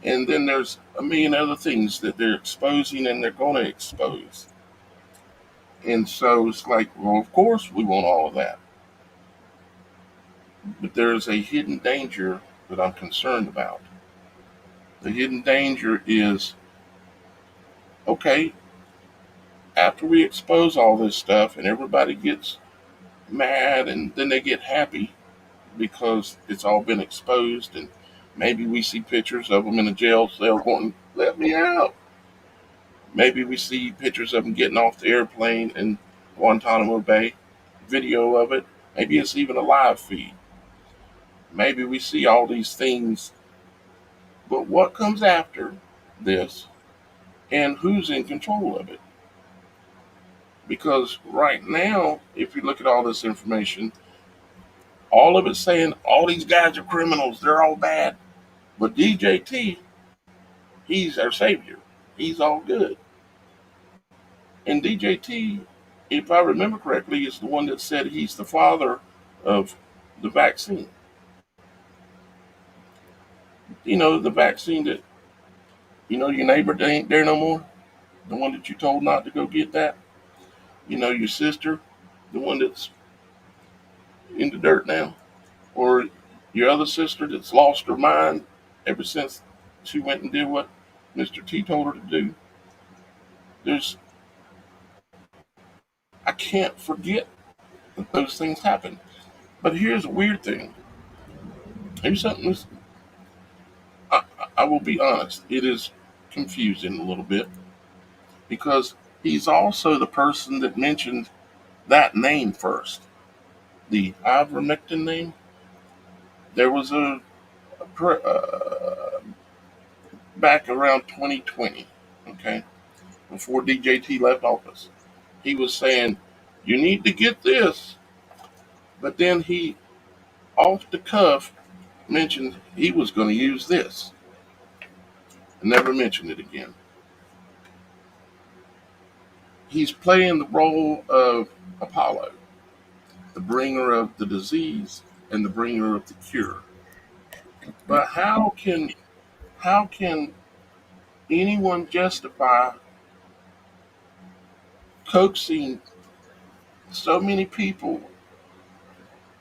And then there's a million other things that they're exposing and they're going to expose. And so it's like, well, of course we want all of that. But there's a hidden danger that I'm concerned about. The hidden danger is okay, after we expose all this stuff and everybody gets mad and then they get happy because it's all been exposed, and maybe we see pictures of them in a jail cell going, let me out. Maybe we see pictures of them getting off the airplane in Guantanamo Bay, video of it. Maybe it's even a live feed. Maybe we see all these things, but what comes after this and who's in control of it? Because right now, if you look at all this information, all of it saying all these guys are criminals, they're all bad. But DJT, he's our savior. He's all good. And DJT, if I remember correctly, is the one that said he's the father of the vaccine. You know, the vaccine that, you know, your neighbor that ain't there no more, the one that you told not to go get that. You know, your sister, the one that's in the dirt now. Or your other sister that's lost her mind ever since she went and did what Mr. T told her to do. There's, I can't forget that those things happen. But here's a weird thing. Here's something that's, I will be honest, it is confusing a little bit because he's also the person that mentioned that name first, the ivermectin name. There was back around 2020, okay, before DJT left office. He was saying, you need to get this. But then he, off the cuff, mentioned he was going to use this and never mentioned it again. He's playing the role of Apollo, the bringer of the disease and the bringer of the cure. But how can anyone justify coaxing so many people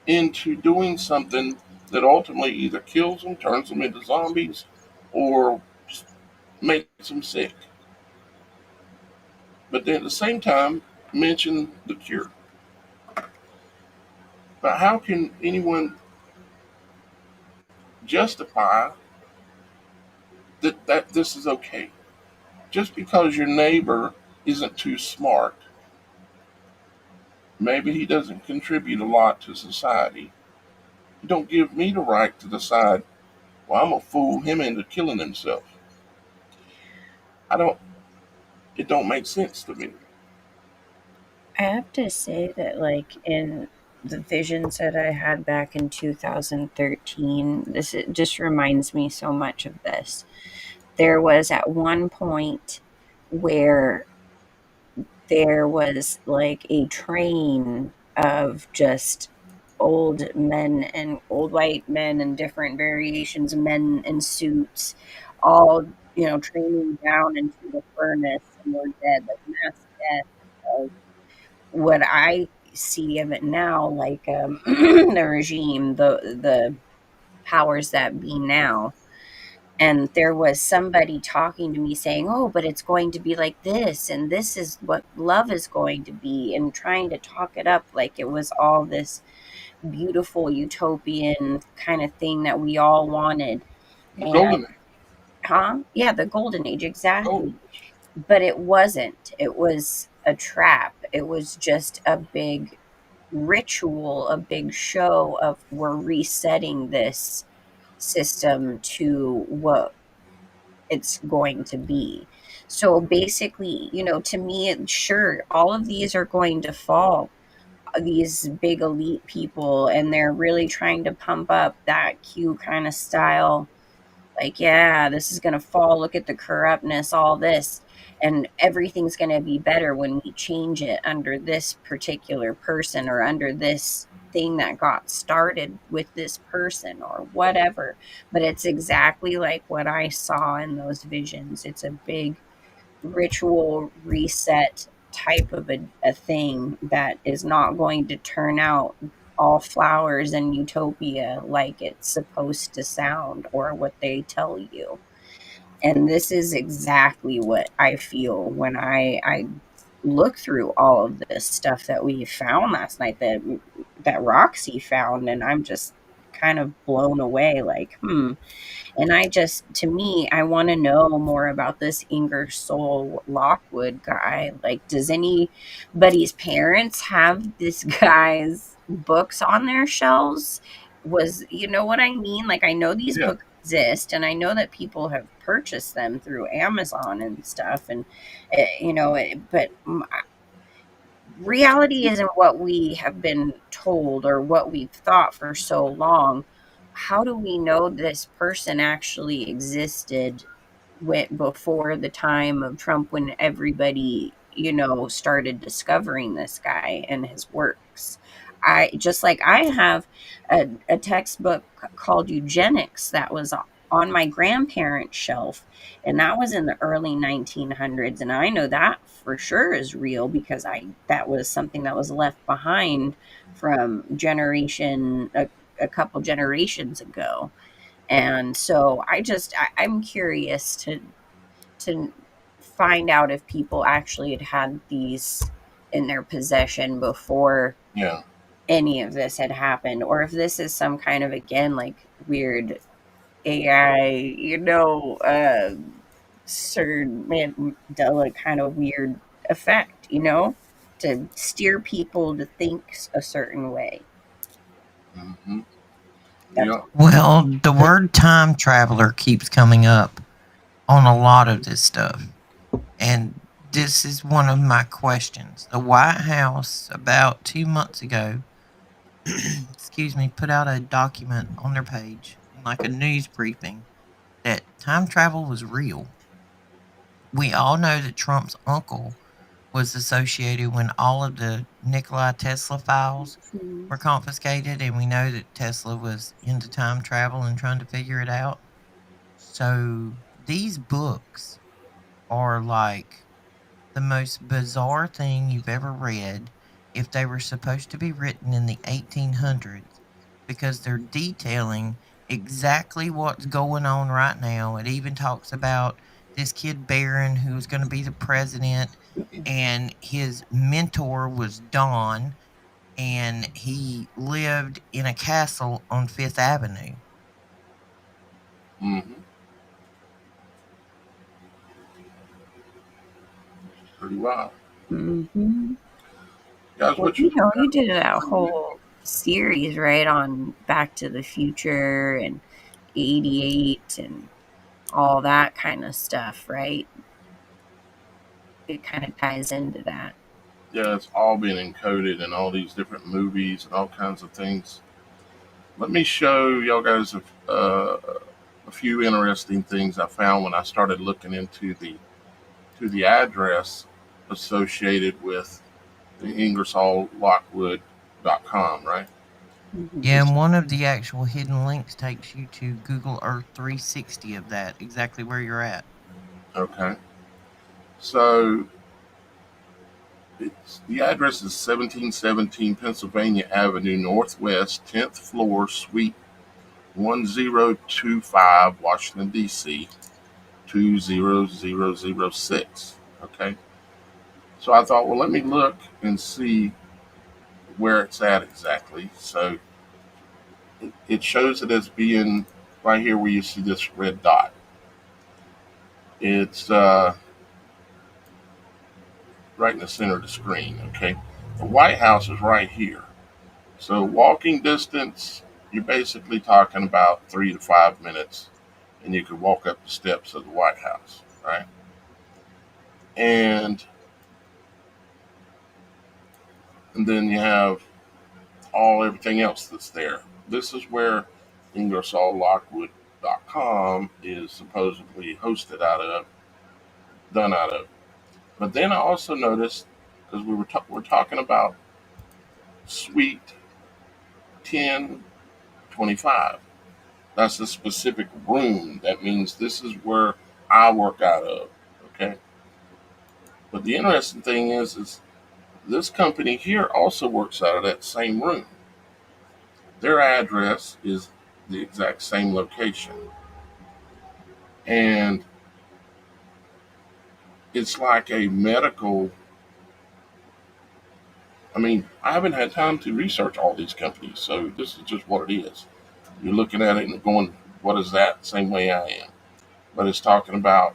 into doing something that ultimately either kills them, turns them into zombies, or makes them sick. But then at the same time, mention the cure. But how can anyone justify that this is okay? Just because your neighbor isn't too smart, maybe he doesn't contribute a lot to society, you don't give me the right to decide, well, I'm gonna fool him into killing himself. I don't. It don't make sense to me.
I have to say that, like, in the visions that I had back in 2013, this it just reminds me so much of this. There was at one point where there was like a train of just old men and old white men and different variations of men in suits, all, training down into the furnace and were dead, like mass death of what I see of it now, like the regime, the powers that be now. And there was somebody talking to me saying, "Oh, but it's going to be like this, and this is what love is going to be," and trying to talk it up like it was all this beautiful utopian kind of thing that we all wanted.
The
And
golden age.
yeah, the golden age,
Golden
exactly.
age.
But it wasn't. It was a trap. It was just a big ritual, a big show of we're resetting this system to what it's going to be. So basically, to me, sure, all of these are going to fall. These big elite people, and they're really trying to pump up that Q kind of style. Like, yeah, this is going to fall. Look at the corruptness, all this. And everything's going to be better when we change it under this particular person or under this thing that got started with this person or whatever. But it's exactly like what I saw in those visions. It's a big ritual reset type of a thing that is not going to turn out all flowers and utopia like it's supposed to sound or what they tell you. And this is exactly what I feel when I look through all of this stuff that we found last night, that Roxy found, and I'm just kind of blown away, like, and to me, I want to know more about this Ingersoll Lockwood guy. Like, does anybody's parents have this guy's books on their shelves? You know what I mean? Like, I know these
Yeah.
books exist, and I know that people have purchased them through Amazon and stuff, and, but reality isn't what we have been told or what we've thought for so long. How do we know this person actually existed before the time of Trump, when everybody, started discovering this guy and his works? I just like I have a textbook called Eugenics that was on my grandparents' shelf, and that was in the early 1900s, and I know that for sure is real because I that was something that was left behind from a couple generations ago. And so I'm curious to find out if people actually had these in their possession before
Yeah.
any of this had happened, or if this is some kind of, again, like weird AI, Sir Mandela kind of weird effect, to steer people to think a certain way.
Hmm.
That's
Yeah.
Well, the word time traveler keeps coming up on a lot of this stuff. And this is one of my questions. The White House, about 2 months ago, excuse me, put out a document on their page, like a news briefing, that time travel was real. We all know that Trump's uncle was associated when all of the Nikola Tesla files
Mhm.
were confiscated, and we know that Tesla was into time travel and trying to figure it out. So these books are like the most bizarre thing you've ever read if they were supposed to be written in the 1800s, because they're detailing exactly what's going on right now. It even talks about this kid Barron, who was going to be the president, and his mentor was Don, and he lived in a castle on Fifth Avenue.
Mm-hmm. Pretty wild.
Mm-hmm.
Guys,
Well,
what you looking
you
at?
did a whole series, right, on Back to the Future and 88 and all that kind of stuff, right? It kind of ties into that.
Yeah, it's all been encoded in all these different movies and all kinds of things. Let me show y'all guys a few interesting things I found when I started looking into the address associated with the Ingersoll Lockwood.com, right?
Mm-hmm.
Yeah, and one of the actual hidden links takes you to Google Earth 360 of that, exactly where you're at.
Okay. So the address is 1717 Pennsylvania Avenue Northwest, 10th floor, Suite 1025, Washington, D.C., 20006. Okay. So I thought, well, let me look and see where it's at exactly. So it shows it as being right here where you see this red dot. It's right in the center of the screen. Okay. The White House is right here. So walking distance, you're basically talking about 3 to 5 minutes, and you could walk up the steps of the White House, right? And then you have everything else that's there. This is where Ingersoll Lockwood.com is supposedly hosted out of, done out of. But then I also noticed, because we're talking about Suite 1025. That's a specific room. That means this is where I work out of. Okay. But the interesting thing is this company here also works out of that same room. Their address is the exact same location. And it's like a medical. I mean, I haven't had time to research all these companies, so this is just what it is. You're looking at it and going, what is that? Same way I am. But it's talking about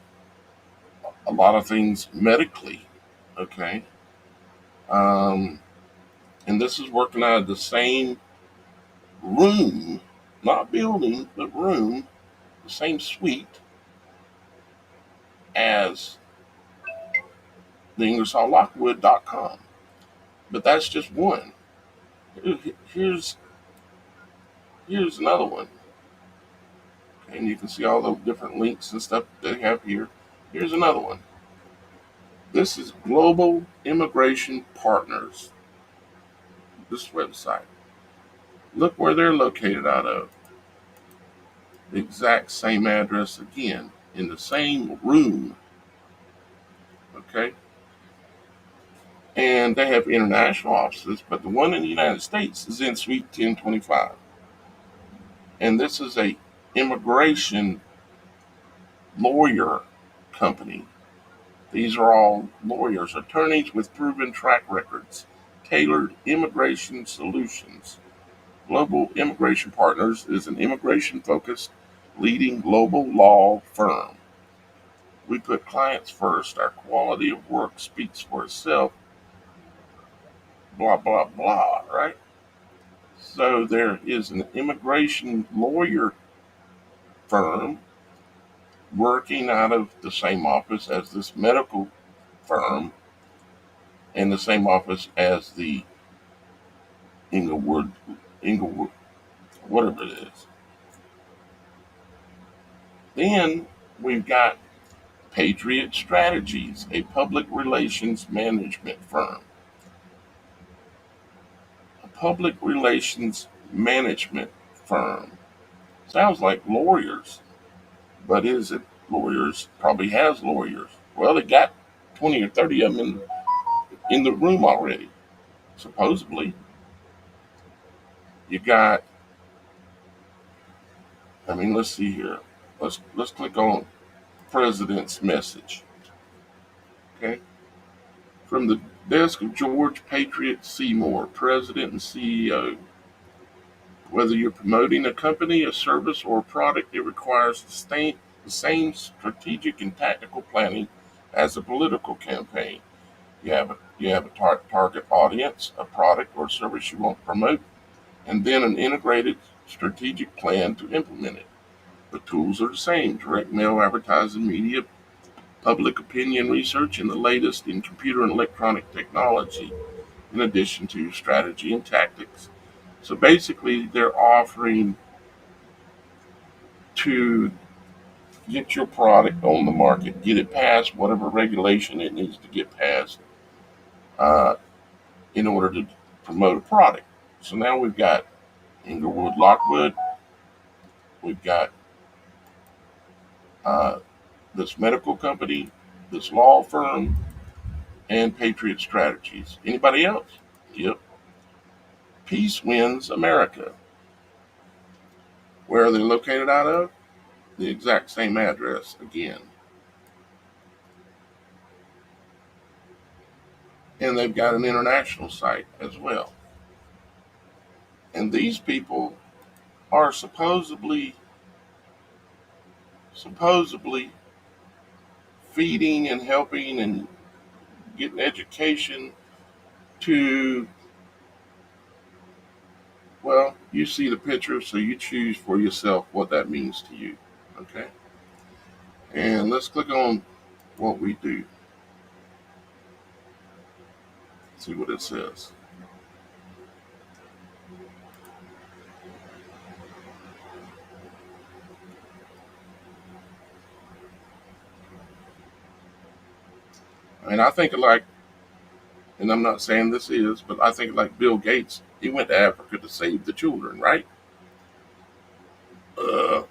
a lot of things medically, okay? Um, and this is working out of the same room, not building, but room, the same suite as the IngersollLockwood.com. But that's just one. Here's here's another one. Okay, and you can see all the different links and stuff they have here. Here's another one. This is Global Immigration Partners. This website. Look where they're located out of. The exact same address again, in the same room. Okay? And they have international offices, but the one in the United States is in Suite 1025. And this is a immigration lawyer company. These are all lawyers, attorneys with proven track records, tailored immigration solutions. Global Immigration Partners is an immigration-focused leading global law firm. We put clients first. Our quality of work speaks for itself. Blah, blah, blah, right? So there is an immigration lawyer firm working out of the same office as this medical firm and the same office as the Inglewood, whatever it is. Then we've got Patriot Strategies, a public relations management firm. A public relations management firm. Sounds like lawyers, but is it lawyers? Probably has lawyers. Well, they got 20 or 30 of them in the room already, supposedly. You got, I mean, let's see here. Let's click on president's message. Okay? From the desk of George Patriot Seymour, President and CEO. Whether you're promoting a company, a service, or a product, it requires the same strategic and tactical planning as a political campaign. You have a target audience, a product or service you want to promote, and then an integrated strategic plan to implement it. The tools are the same: direct mail, advertising, media, public opinion research, and the latest in computer and electronic technology, in addition to strategy and tactics. So basically, they're offering to get your product on the market, get it past whatever regulation it needs to get past uh, in order to promote a product. So now we've got Ingersoll Lockwood, we've got uh, this medical company, this law firm, and Patriot Strategies. Anybody else? Yep. Peace Wins America. Where are they located out of? The exact same address again. And they've got an international site as well. And these people are supposedly feeding and helping and getting education to, well, you see the picture, so you choose for yourself what that means to you. Okay? And let's click on what we do. See what it says. And I think like, and I'm not saying this is, but I think like Bill Gates, he went to Africa to save the children, right?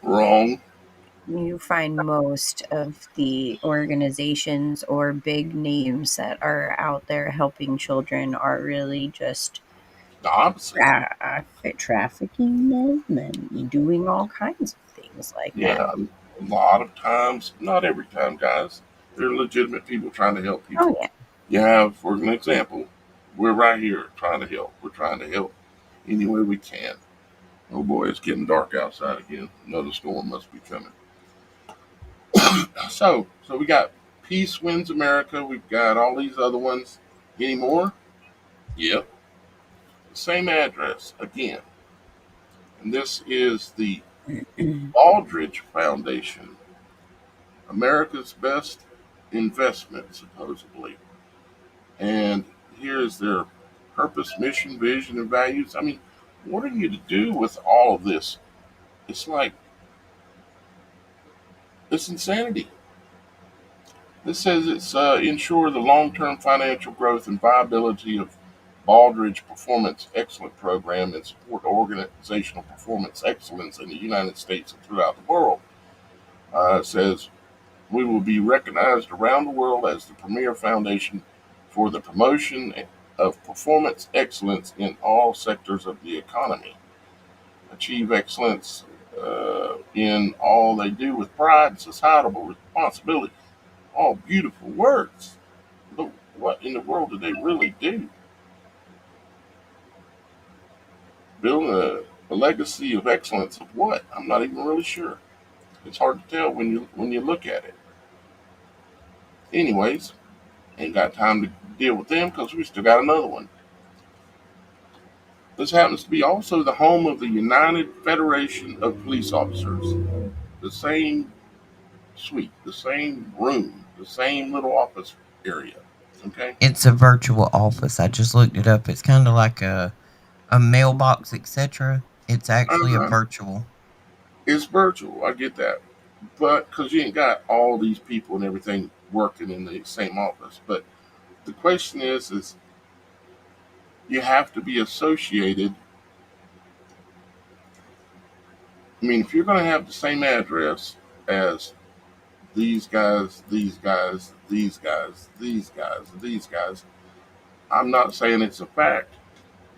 Wrong.
You find most of the organizations or big names that are out there helping children are really just
The opposite.
trafficking them and doing all kinds of things like that.
Yeah, a lot of times, not every time, guys. They're legitimate people trying to help
Oh,
people.
yeah.
You have, for an example, we're right here trying to help. We're trying to help any way we can. Oh boy, it's getting dark outside again. Another storm must be coming. So we got Peace Wins America. We've got all these other ones. Any more? Yep. Same address again. And this is the Aldrich Foundation, America's best investment, supposedly. And here's their purpose, mission, vision, and values. I mean, what are you to do with all of this? It's like, it's insanity. This says it's ensure the long-term financial growth and viability of Baldrige Performance Excellence Program and support organizational performance excellence in the United States and throughout the world. It says we will be recognized around the world as the premier foundation for the promotion of performance excellence in all sectors of the economy. Achieve excellence in all they do with pride and societal responsibility. All beautiful words. But what in the world do they really do? Building a legacy of excellence of what? I'm not even really sure. It's hard to tell when you look at it. Anyways, ain't got time to deal with them because we still got another one. This happens to be also the home of the United Federation of Police Officers. The same suite, the same room, the same little office area. Okay?
It's a virtual office. I just looked it up. It's kind of like a mailbox, etc. It's actually a
Uh-huh.
virtual.
It's virtual. I get that. But because you ain't got all these people and everything working in the same office. But the question is you have to be associated. I mean, if you're going to have the same address as these guys, these guys, these guys, these guys, these guys, I'm not saying it's a fact,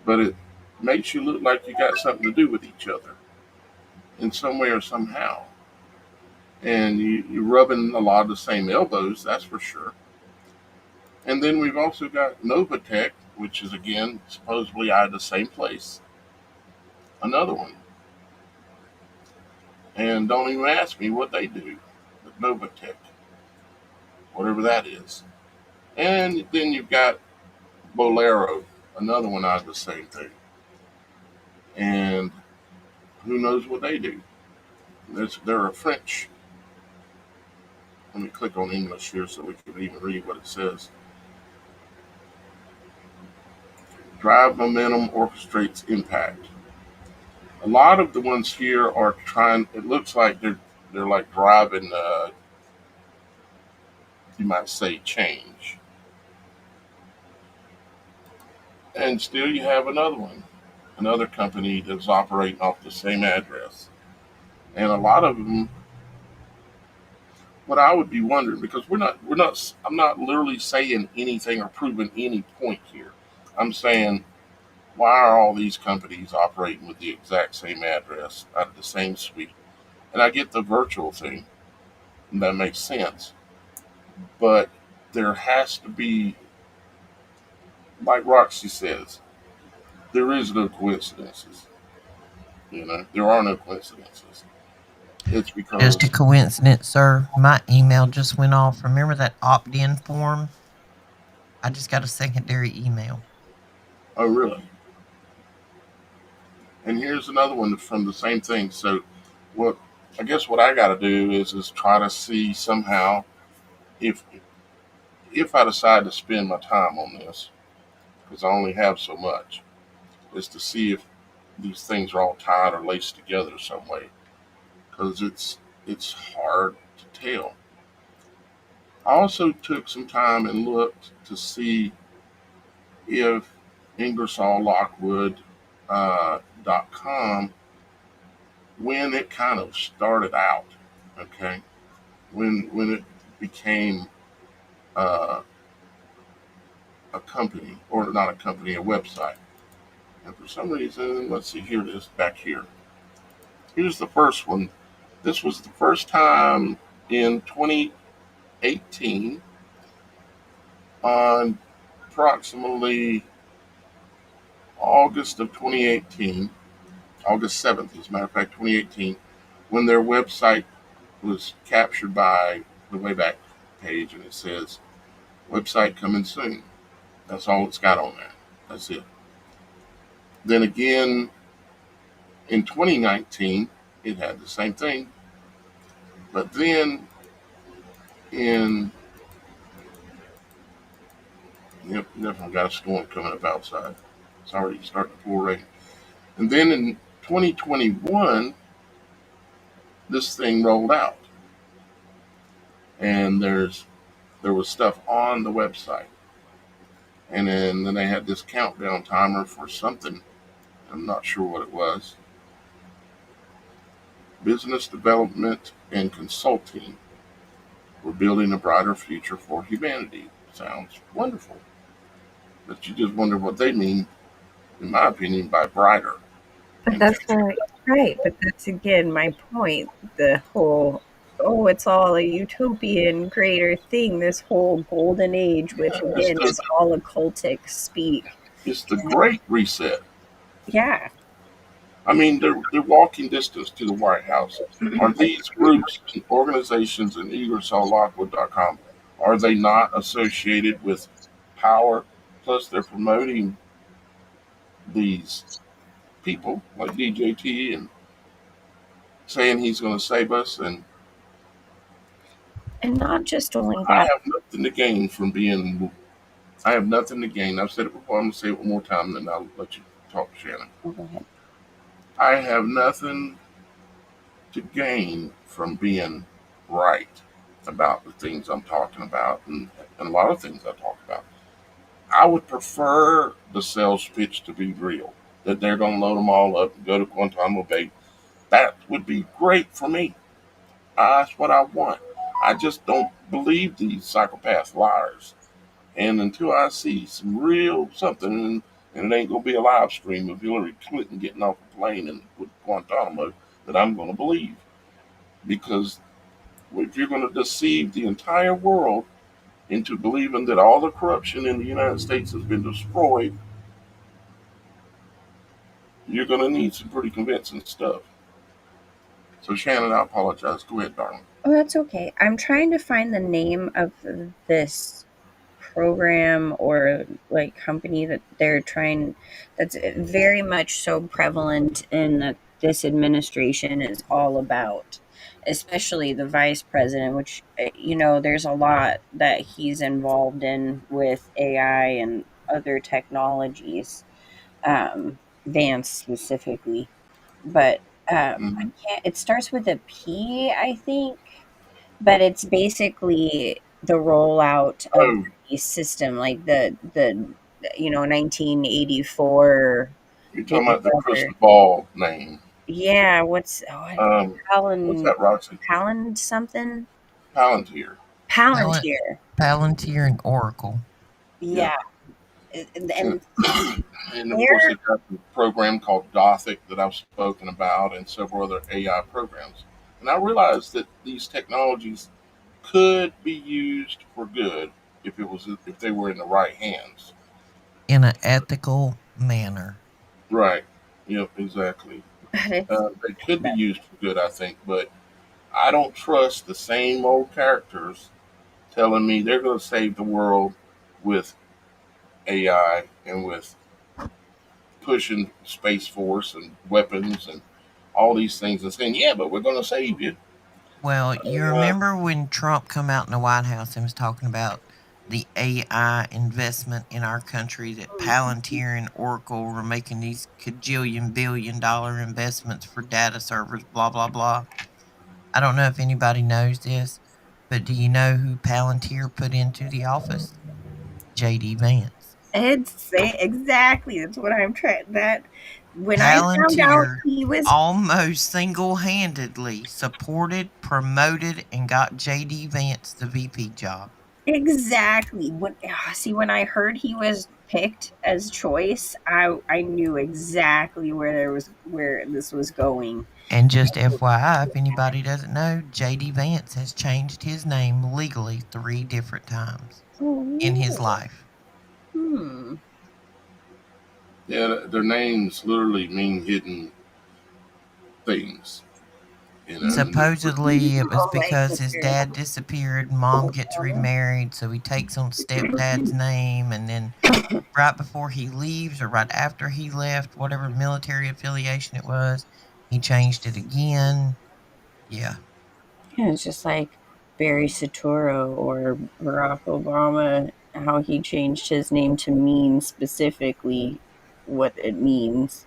but it makes you look like you got something to do with each other in some way or somehow. And you're rubbing a lot of the same elbows, that's for sure. And then we've also got Novatech, which is again supposedly out of the same place. Another one. And don't even ask me what they do with Novatech, whatever that is. And then you've got Bolero, another one out of the same thing. And who knows what they do? They're a French. Let me click on English here so we can even read what it says. Drive momentum orchestrates impact. A lot of the ones here are trying. It looks like they're like driving. You might say change. And still, you have another one, another company that's operating off the same address. And a lot of them, what I would be wondering, because I'm not literally saying anything or proving any point here. I'm saying, why are all these companies operating with the exact same address out of the same suite? And I get the virtual thing, and that makes sense. But there has to be, like Roxy says, there is no coincidences. There are no coincidences. It's
Just a
because,
coincidence, sir. My email just went off. Remember that opt-in form? I just got a secondary email.
oh, really? And here's another one from the same thing. So, what I guess what I got to do is try to see somehow if if I decide to spend my time on this, because I only have so much, is to see if these things are all tied or laced together some way, because it's hard to tell. I also took some time and looked to see if Ingersoll Lockwood .com, when it kind of started out, okay, when it became uh, a company, or not a company, a website. And for some reason, let's see, here it is back here. Here's the first one. This was the first time in 2018, on approximately August of 2018, August 7th, as a matter of fact, 2018, when their website was captured by the Wayback page, and it says, website coming soon. That's all it's got on there. That's it. Then again, in 2019, it had the same thing. But then in, yep, definitely got a storm coming up outside. It's already starting to pour rain. And then in 2021, this thing rolled out. And there was stuff on the website. And then they had this countdown timer for something. I'm not sure what it was. Business development and consulting. We're building a brighter future for humanity. Sounds wonderful. But you just wonder what they mean, in my opinion, by brighter.
But
And
that's right. But that's again my point. The whole, oh, it's all a utopian greater thing, this whole golden age, which
yeah, it's
again is all occultic speak.
the great reset.
Yeah.
I mean, they're walking distance to the White House. Are these groups and organizations and EngersollLockwood.com, are they not associated with power? Plus, they're promoting these people like DJT and saying he's going to save us. And
And not just only
I
that.
have nothing to gain from being. I have nothing to gain. I've said it before. I'm going to say it one more time, and then I'll let you talk, Shannon.
Oh, go ahead.
I have nothing to gain from being right about the things I'm talking about, and a lot of things I talk about. I would prefer the sales pitch to be real, that they're going to load them all up and go to Guantanamo Bay. That would be great for me. That's what I want. I just don't believe these psychopath liars. And until I see some real something, and it ain't going to be a live stream of Hillary Clinton getting off a plane and with Guantanamo, that I'm going to believe. Because if you're going to deceive the entire world into believing that all the corruption in the United States has been destroyed, you're going to need some pretty convincing stuff. So, Shannon, I apologize. Go ahead, darling.
Oh, that's okay. I'm trying to find the name of this program or like company that they're trying, that's very much so prevalent in this administration is all about, especially the vice president, which there's a lot that he's involved in with AI and other technologies, Vance specifically. But I
Mm-hmm.
can't, it starts with a P, I think, but it's basically the rollout of
Oh,
the system, like the 1984
you're
Big
talking about the
Brother.
crystal ball name.
Yeah,
What's
Palin
that, Roxy?
Palin something?
Palantir.
Palin-
Palantir.
Palantir and Oracle.
Yeah.
Yeah. And,
And,
and
and of course,
they're
they've got the program called Gothic that I've spoken about and several other AI programs. And I realized that these technologies could be used for good if they were in the right hands.
In an ethical manner.
Right. Yep, exactly.
it's
They could be used for good, I think, but I don't trust the same old characters telling me they're going to save the world with AI and with pushing Space Force and weapons and all these things and saying, yeah, but we're going to save you.
Well, you
Uh,
remember when Trump come out in the White House and was talking about the AI investment in our country, that Palantir and Oracle were making these cajillion billion dollar investments for data servers, blah, blah, blah. I don't know if anybody knows this, but do you know who Palantir put into the office? JD Vance.
exactly, that's what I'm trying, that when I found out
Palantir
he was
almost single handedly supported, promoted, and got JD Vance the VP job.
exactly. When I heard he was picked as choice, I knew exactly where this was going.
And just FYI, if anybody doesn't know, JD Vance has changed his name legally 3 different times in his
Oh,
life.
hmm.
yeah, their names literally mean hidden things, you know.
Supposedly, it was
Oh my
because his
goodness.
dad disappeared, mom gets remarried, so he takes on stepdad's name, and then right before he leaves or right after he left, whatever military affiliation it was, he changed it again. Yeah.
Yeah, it's just like Barry Soetoro or Barack Obama, how he changed his name to mean specifically what it means.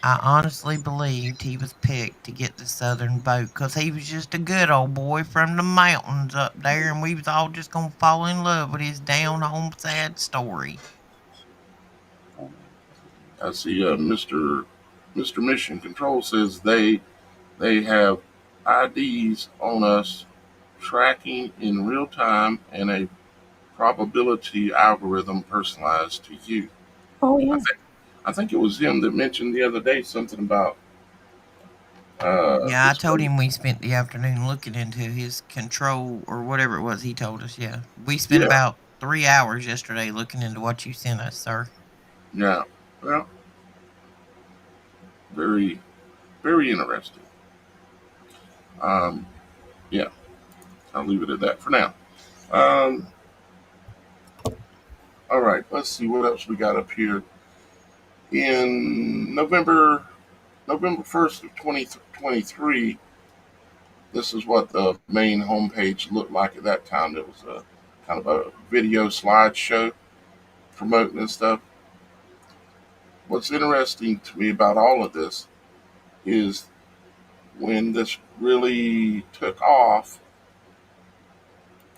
I honestly believed he was picked to get the Southern vote because he was just a good old boy from the mountains up there, and we was all just gonna fall in love with his down home sad story.
I see Mr. Mission Control says they have IDs on us tracking in real time and a probability algorithm personalized to you.
Oh
I
yeah.
think I think it was him that mentioned the other day something about
Yeah, I
this
told
lady.
him we spent the afternoon looking into his control or whatever it was he told us. Yeah, we spent
Yeah,
about 3 hours yesterday looking into what you sent us, sir.
yeah. Well, very very interesting. Um, yeah, I'll leave it at that for now. Um, all right, let's see what else we got up here. In November 1st of 2023, this is what the main homepage looked like at that time. It was a kind of a video slideshow promoting and stuff. What's interesting to me about all of this is when this really took off,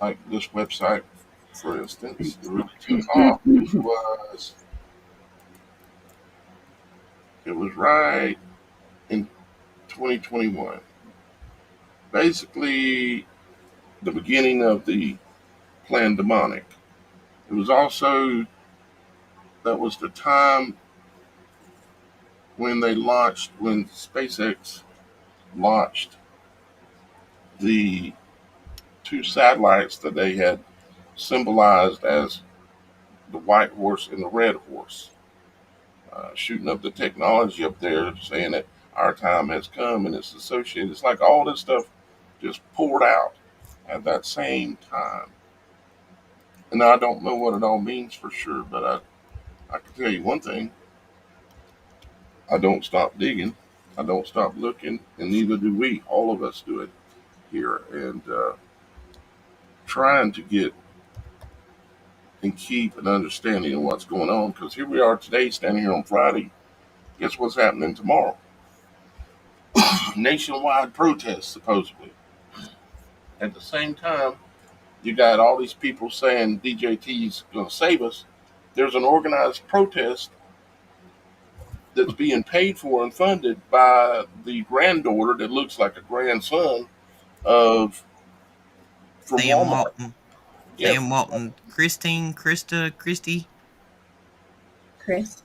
like this website, for instance, it really took off. It was right in 2021. Basically, the beginning of the pandemic. It was also that was the time when SpaceX launched the two satellites that they had symbolized as the white horse and the red horse, shooting up the technology up there, saying that our time has come and it's associated. It's like all this stuff just poured out at that same time. And I don't know what it all means for sure, but I can tell you one thing: I don't stop digging, I don't stop looking, and neither do we. All of us do it here, and trying to get and keep an understanding of what's going on. Because here we are today, standing here on Friday. Guess what's happening tomorrow? Nationwide protests, supposedly. At the same time, you got all these people saying DJT's going to save us. There's an organized protest that's being paid for and funded by the granddaughter that looks like a grandson of from
Sam
Walmart.
Walton.
Yeah,
Sam Walton. Christy.
Chris.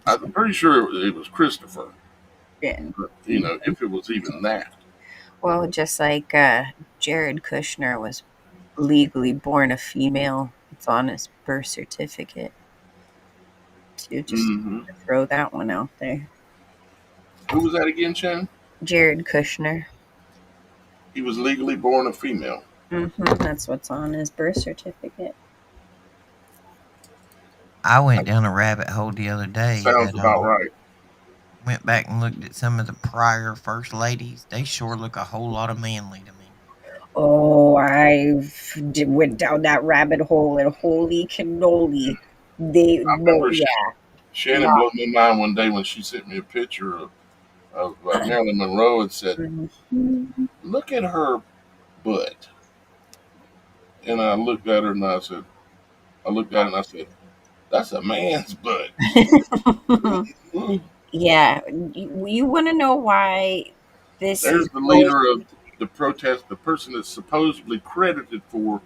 I'm pretty sure it was Christopher.
Yeah.
But, if it was even that.
Well, just like Jared Kushner was legally born a female. It's on his birth certificate. To just
Hmm.
throw that one out there.
Who was that again, Shannon?
Jared Kushner.
He was legally born a female.
That's what's on his birth certificate.
I went down a rabbit hole the other day.
Sounds about right.
Went back and looked at some of the prior first ladies. They sure look a whole lot of manly to me.
Oh, went down that rabbit hole, and holy cannoli.
I remember
Yeah.
Shannon blew my mind one day when she sent me a picture of Marilyn Monroe and said,
Mhm.
"Look at her butt." And I looked at her and I said, "That's a man's butt." Mm.
Yeah, you want to know why this
There's
is
the
going?
leader of the protest, the person that's supposedly credited for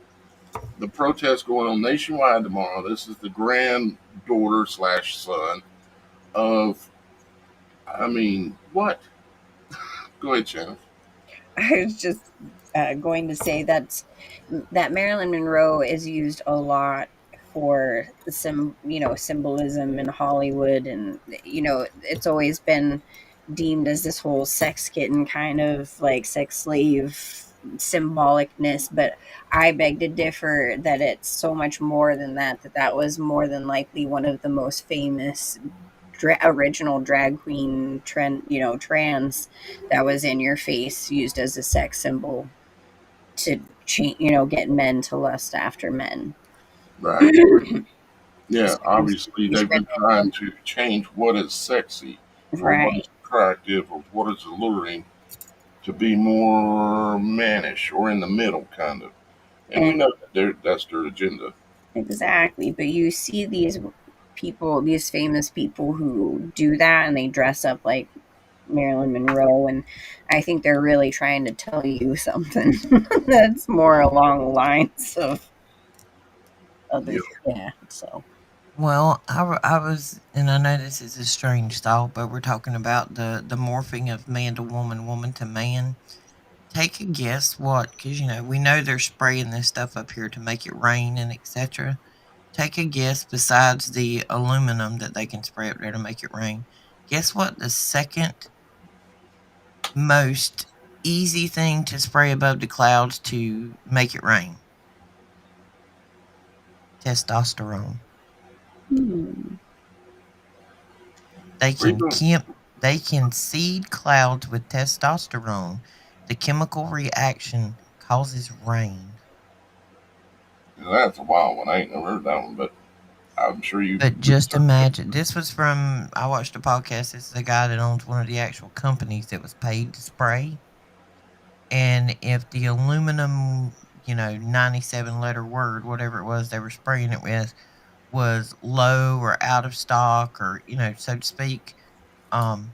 the protest going on nationwide tomorrow. This is the granddaughter slash son of, I mean, what? Go ahead, Shannon.
I was just going to say that Marilyn Monroe is used a lot for symbolism in Hollywood, and it's always been deemed as this whole sex kitten kind of like sex slave symbolicness, but I beg to differ that it's so much more than that. That was more than likely one of the most famous original drag queen trans that was in your face, used as a sex symbol to get men to lust after men.
Right. Yeah,
So
obviously
he's
they've been trying to change what is sexy or what
right.
is attractive or what is alluring to be more mannish or in the middle, kind of. And we
And
know that that's their agenda.
exactly, but you see these people, these famous people who do that, and they dress up like Marilyn Monroe, and I think they're really trying to tell you something that's more along the lines of other.
Yeah.
Yeah, so
Well, I was, and I know this is a strange thought, but we're talking about the morphing of man to woman, woman to man. Take a guess what, because we know they're spraying this stuff up here to make it rain and etc. Take a guess besides the aluminum that they can spray up there to make it rain. Guess what the second most easy thing to spray above the clouds to make it rain? Testosterone.
hmm.
They
Where you
can
going?
they can seed clouds with testosterone. The chemical reaction causes rain.
That's a wild one. I ain't never heard that one, but I'm sure you
But just
researched it.
imagine, this was from, I watched a podcast. This is a guy that owns one of the actual companies that was paid to spray. And if the aluminum, 97 letter word, whatever it was they were spraying it with, was low or out of stock or, so to speak, um,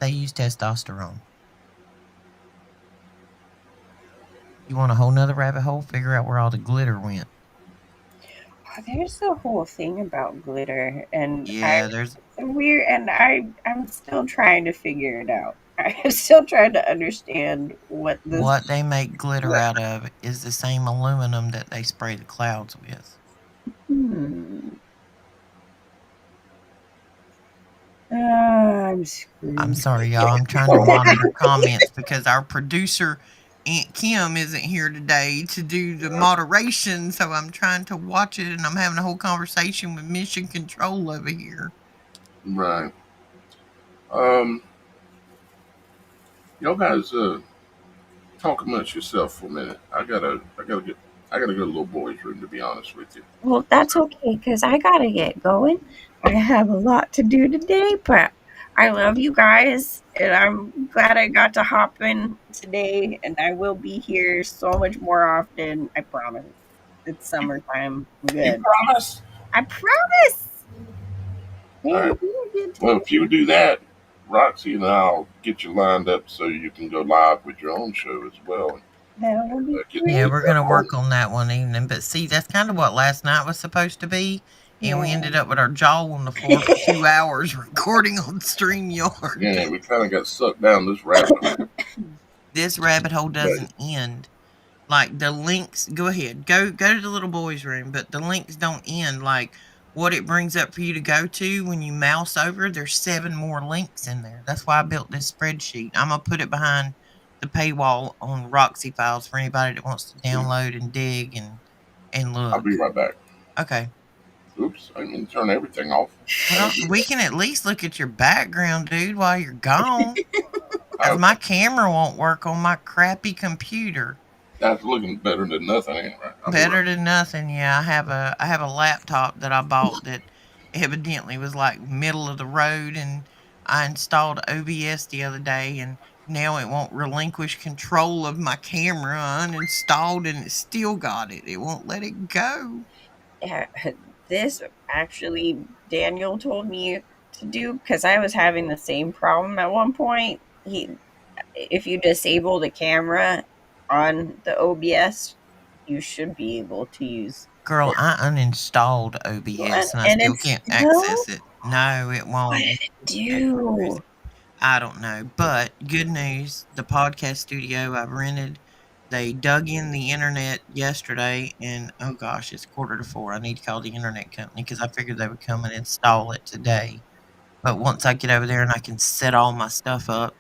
they use testosterone. You want a whole nother rabbit hole? Figure out where all the glitter went.
There's the whole thing about glitter, and
Yeah, there's
I'm still trying to figure it out. I'm still trying to understand what this.
What they make glitter out of is the same aluminum that they spray the clouds with.
Hmm. I'm screwed.
I'm sorry, y'all. I'm trying to monitor comments because our producer, Aunt Kim, isn't here today to do the moderation. So I'm trying to watch it, and I'm having a whole conversation with Mission Control over here.
Right. Y'all guys talk amongst yourself for a minute. I gotta go to the little boy's room, to be honest with you.
Well, that's okay because I gotta get going. I have a lot to do today, but I love you guys, and I'm glad I got to hop in today. And I will be here so much more often. I promise. It's summertime. I'm
You
good.
promise?
I promise.
All right. Well, if you do that, Roxy and I'll get you lined up so you can go live with your own show as well.
That will be
Get-
great.
Yeah, we're going to work on that one evening. But see, that's kind of what last night was supposed to be. And we
Yeah.
ended up with our jaw on the floor for 2 hours recording on StreamYard.
Yeah, we kind of got sucked down this rabbit hole.
This rabbit hole doesn't end. Like the links, go ahead, go to the little boy's room, but the links don't end. Like what it brings up for you to go to when you mouse over, there's 7 more links in there. That's why I built this spreadsheet. I'm gonna put it behind the paywall on Roxy Files for anybody that wants to download and dig and look.
I'll be right back.
Okay.
Oops, I didn't turn everything off.
Well, we can at least look at your background, dude, while you're gone. Because my camera won't work on my crappy computer.
That's looking better than nothing, ain't it? Right?
Better than nothing, yeah. I have a laptop that I bought that evidently was like middle of the road, and I installed OBS the other day, and now it won't relinquish control of my camera. I uninstalled and it still got it. It won't let it go.
Yeah, this actually Daniel told me to do because I was having the same problem at one point. If you disable the camera on the OBS, you should be able to use.
Girl, I uninstalled OBS and I
And
still
it's
can't
still?
access it. No, it won't.
What did it do?
I don't know. But good news, the podcast studio I've rented, they dug in the internet yesterday, and oh gosh, it's 3:45. I need to call the internet company because I figured they would come and install it today. But once I get over there and I can set all my stuff up,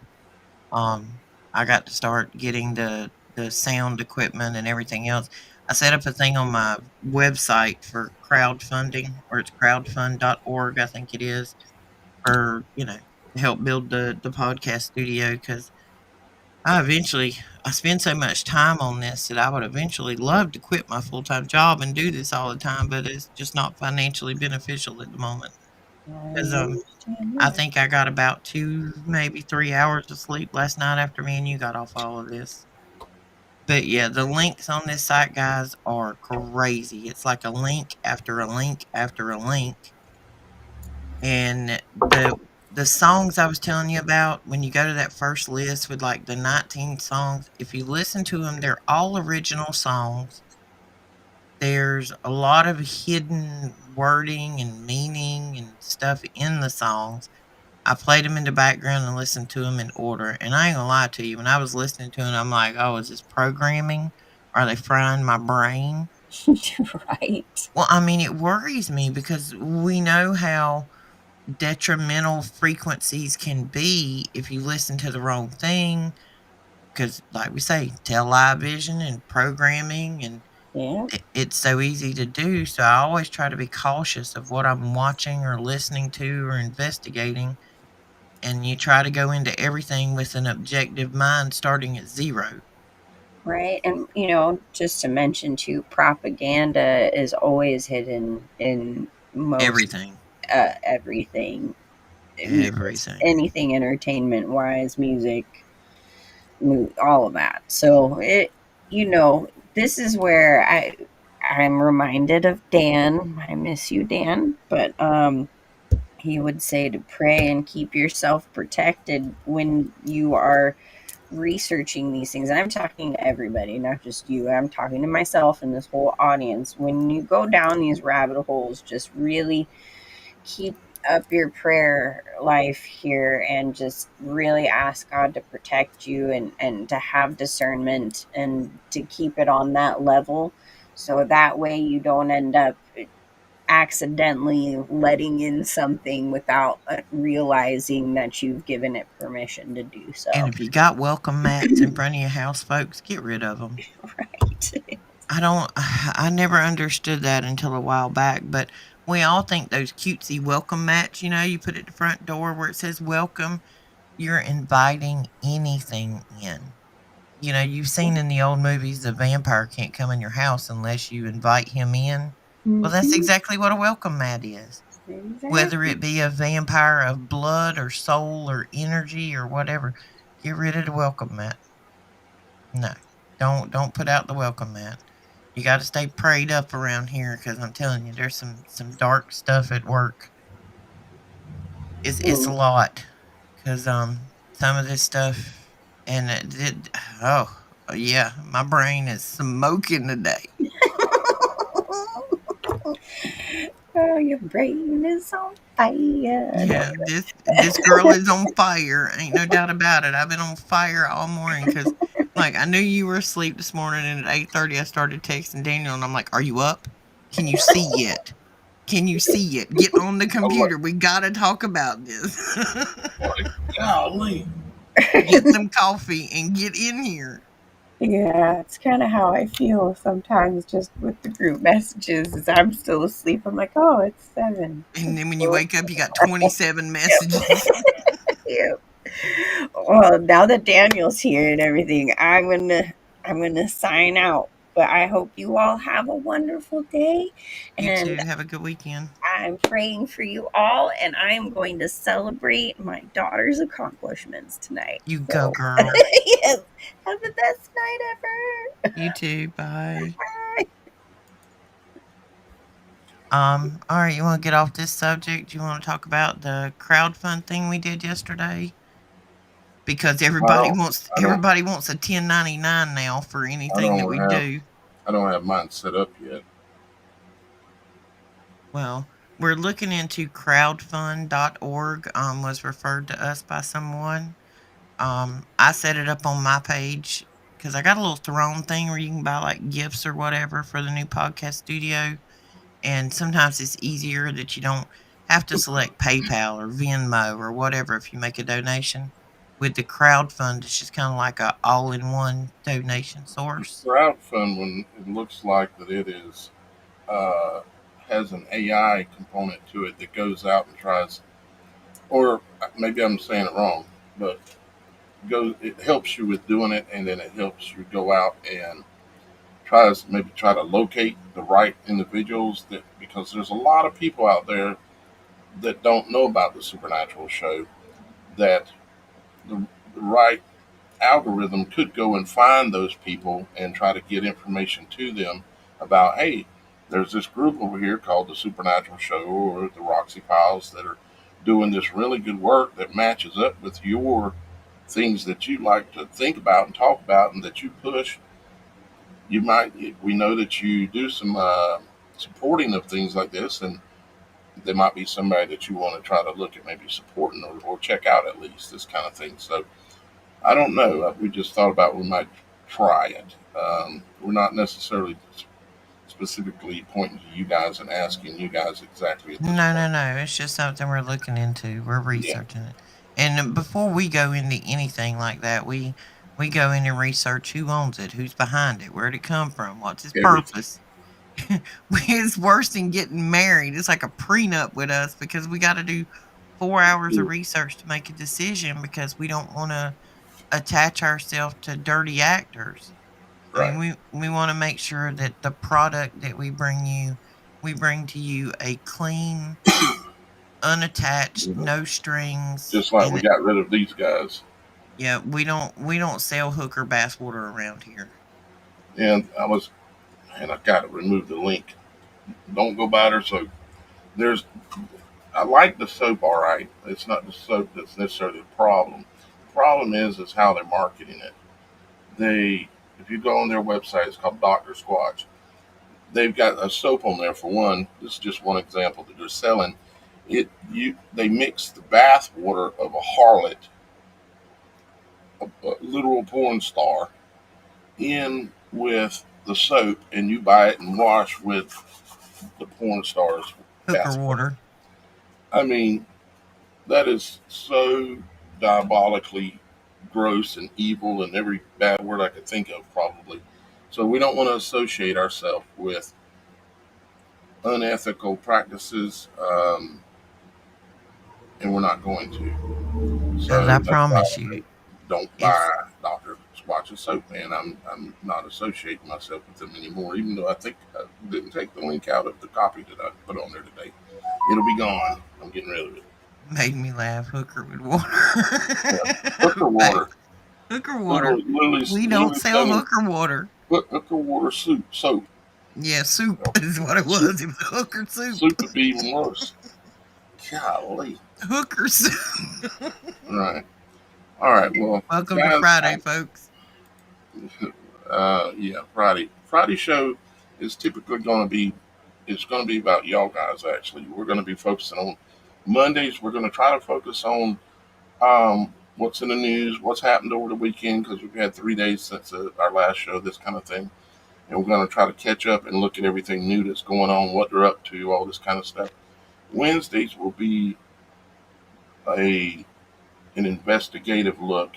I got to start getting the sound equipment and everything else. I set up a thing on my website for crowdfunding, or it's crowdfund.org, I think it is, for, to help build the podcast studio, because I spend so much time on this that I would eventually love to quit my full-time job and do this all the time, but it's just not financially beneficial at the moment. Because I think I got about 2, maybe 3 hours of sleep last night after me and you got off all of this. But yeah, the links on this site, guys, are crazy. It's like a link after a link after a link. And the songs I was telling you about, when you go to that first list with like the 19 songs, if you listen to them, they're all original songs. There's a lot of hidden wording and meaning and stuff in the songs. I played them in the background and listened to them in order. And I ain't gonna lie to you, when I was listening to them, I'm like, oh, is this programming? Are they frying my brain?
Right.
Well, I mean, it worries me because we know how detrimental frequencies can be if you listen to the wrong thing. Because, like we say, television and programming, and
Yeah.
it's so easy to do. So I always try to be cautious of what I'm watching or listening to or investigating. And you try to go into everything with an objective mind starting at 0.
Right. And, just to mention too, propaganda is always hidden in most
Everything.
everything.
Everything.
Anything entertainment wise, music, all of that. So this is where I'm reminded of Dan. I miss you, Dan. But he would say to pray and keep yourself protected when you are researching these things. And I'm talking to everybody, not just you. I'm talking to myself and this whole audience. When you go down these rabbit holes, just really keep up your prayer life here and just really ask God to protect you and to have discernment and to keep it on that level. So that way you don't end up accidentally letting in something without realizing that you've given it permission to do so.
And if you got welcome mats in front of your house, folks, get rid of them.
Right.
I never understood that until a while back, but we all think those cutesy welcome mats, you put at the front door where it says welcome, you're inviting anything in. You've seen in the old movies the vampire can't come in your house unless you invite him in. Well, that's
Mhm.
exactly what a welcome mat is. Whether
Exactly.
it be a vampire of blood or soul or energy or whatever, get rid of the welcome mat. No, don't put out the welcome mat. You got to stay prayed up around here because I'm telling you, there's some dark stuff at work. It's a lot because some of this stuff and oh yeah, my brain is smoking today.
Oh, your brain is on fire.
Yeah, this girl is on fire. Ain't no doubt about it. I've been on fire all morning because, like, I knew you were asleep this morning, and at 8:30 I started texting Daniel, and I'm like, "Are you up? Can you see yet? Can you see yet? Get on the
I'm like,
computer. We gotta talk about this.
golly.
Get some coffee and get in here."
Yeah, it's kind of how I feel sometimes just with the group messages is I'm still asleep. I'm like, oh, it's 7.
And then when you wake up, you got 27 messages.
Yeah. Well, now that Daniel's here and everything, I'm gonna sign out. But I hope you all have a wonderful day,
You
and
too. Have a good weekend.
I'm praying for you all, and I'm going to celebrate my daughter's accomplishments tonight.
You go,
So,
girl.
yes, have the best night ever.
You too. Bye.
Bye.
All right, you want to get off this subject? You want to talk about the crowdfund thing we did yesterday? Because
I don't, I don't,
everybody wants a 1099 now for
I
anything that
don't
we
have,
do.
I don't have mine set up yet.
Well, we're looking into crowdfund.org. Was referred to us by someone. I set it up on my page because I got a little throne thing where you can buy like gifts or whatever for the new podcast studio. And sometimes it's easier that you don't have to select PayPal or Venmo or whatever if you make a donation. With the crowdfund, it's just kind of like a all-in-one donation source.
Crowdfund, when it looks like that it is, uh, has an AI component to it that goes out and tries, or maybe I'm saying it wrong, but it helps you with doing it, and then it helps you go out and try to locate the right individuals that, because there's a lot of people out there that don't know about the Supernatural Show, that the right algorithm could go and find those people and try to get information to them about, hey, there's this group over here called the Supernatural Show or the Roxy Files that are doing this really good work that matches up with your things that you like to think about and talk about and that you push. We know that you do some supporting of things like this, and there might be somebody that you want to try to look at maybe supporting or check out at least this kind of thing. So I don't know. We just thought about we might try it. We're not necessarily specifically pointing to you guys and asking you guys exactly at this
No,
point.
no, no. It's just something we're looking into. We're
Yeah,
researching it. And before we go into anything like that, we go in and research who owns it, who's behind it, where'd it come from, what's its
everything.
purpose. It's worse than getting married. It's like a prenup with us because we got to do 4 hours of research to make a decision because we don't want to attach ourselves to dirty actors. I
Right.
mean, we want to make sure that the product that we bring to you a clean, unattached,
Mhm.
no strings,
Just like we
and
got rid of these guys.
yeah, we don't sell hooker bass water around here.
And I got to remove the link. Don't go by there. So there's, I like the soap, all right. It's not the soap that's necessarily the problem. The problem is how they're marketing it. If you go on their website, it's called Doctor Squatch. They've got a soap on there for one. This is just one example that they're selling, They mix the bath water of a harlot, a literal porn star, in with the soap, and you buy it and wash with the porn star's
Hooker
bath water.
water.
I mean, that is so diabolically gross and evil, and every bad word I could think of, probably. So we don't want to associate ourselves with unethical practices, and we're not going to.
Because I
So that's why
promise
I
you,
don't
if
buy Dr. Squatch's soap, man. I'm not associating myself with them anymore, even though I think I didn't take the link out of the copy that I put on there today. It'll be gone. I'm getting rid of it.
made me laugh, hooker with water.
Yeah. Hooker water.
Hooker water.
Literally,
We don't
literally
sell
standing
hooker water.
hooker water soap.
Yeah, soup is what it
Soup,
was. It was hooker soup.
soup would be even worse. Golly.
Hooker soup.
Right. All right. Well,
Welcome to
guys,
Friday, folks.
yeah, Friday. Friday show is typically going to be. It's going to be about y'all guys. Actually, we're going to be focusing on Mondays. We're going to try to focus on what's in the news, what's happened over the weekend, because we've had 3 days since our last show, this kind of thing, and we're going to try to catch up and look at everything new that's going on, what they're up to, all this kind of stuff. Wednesdays will be a an investigative look.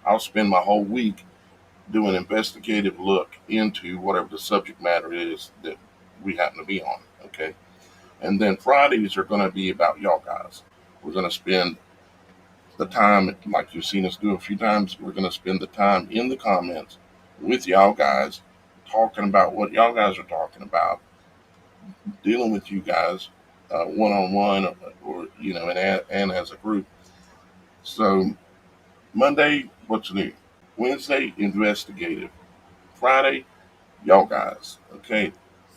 I'll spend my whole week do an investigative look into whatever the subject matter is that we happen to be on. Okay. And then Fridays are going to be about y'all guys. We're going to spend the time, like you've seen us do a few times, we're going to spend the time in the comments with y'all guys, talking about what y'all guys are talking about, dealing with you guys one on one, or and as a group. So Monday, what's new? Wednesday, investigative. Friday, y'all guys. Okay,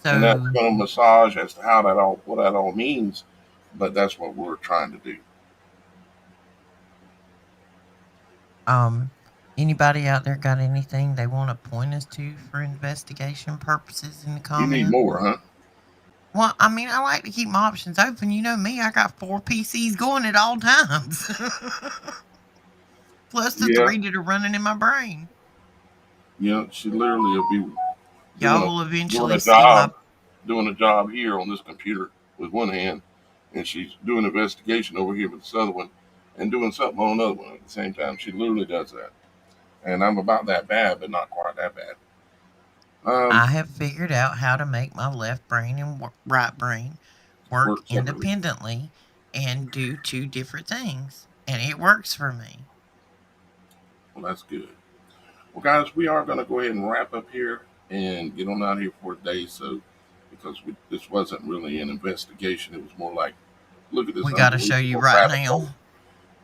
and that's
So,
going to massage as to how what that all means, but that's what we're trying to do.
um, anybody out there got anything they want to point us to for investigation purposes in the
You need
comments?
more, huh?
Well, I mean, I like to keep my options open. You know me, I got 4 PCs going at all times. Plus the
Yeah,
3 that are running in my brain.
yeah. She literally will be doing
Y'all
a
will
doing
eventually
a
see my.
job doing a job here on this computer with one hand, and she's doing investigation over here with this other one, and doing something on another one at the same time. She literally does that, and I'm about that bad, but not quite that bad.
I have figured out how to make my left brain and right brain work
Work separately.
independently and do 2 different things. And it works for me.
Well, that's good. Well, guys, we are going to go ahead and wrap up here and get on out here for today. So, because this wasn't really an investigation, it was more like, look at this
We got to show you
unbelievable
right
rabbit hole.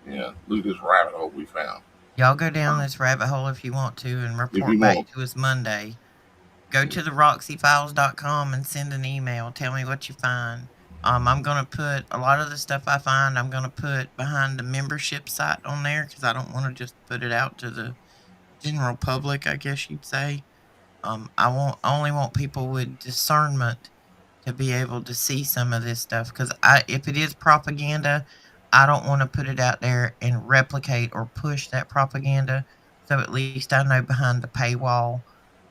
now.
Yeah, look at this rabbit hole we found.
Y'all go down
Um,
this rabbit hole if you want to and
if
report
you
back
want,
to us Monday. Go
yeah,
to the roxyfiles.com and send an email. Tell me what you find. I'm going to put a lot of the stuff I find, I'm going to put behind the membership site on there because I don't want to just put it out to the general public, I guess you'd say. I only want people with discernment to be able to see some of this stuff because if it is propaganda, I don't want to put it out there and replicate or push that propaganda. So at least I know behind the paywall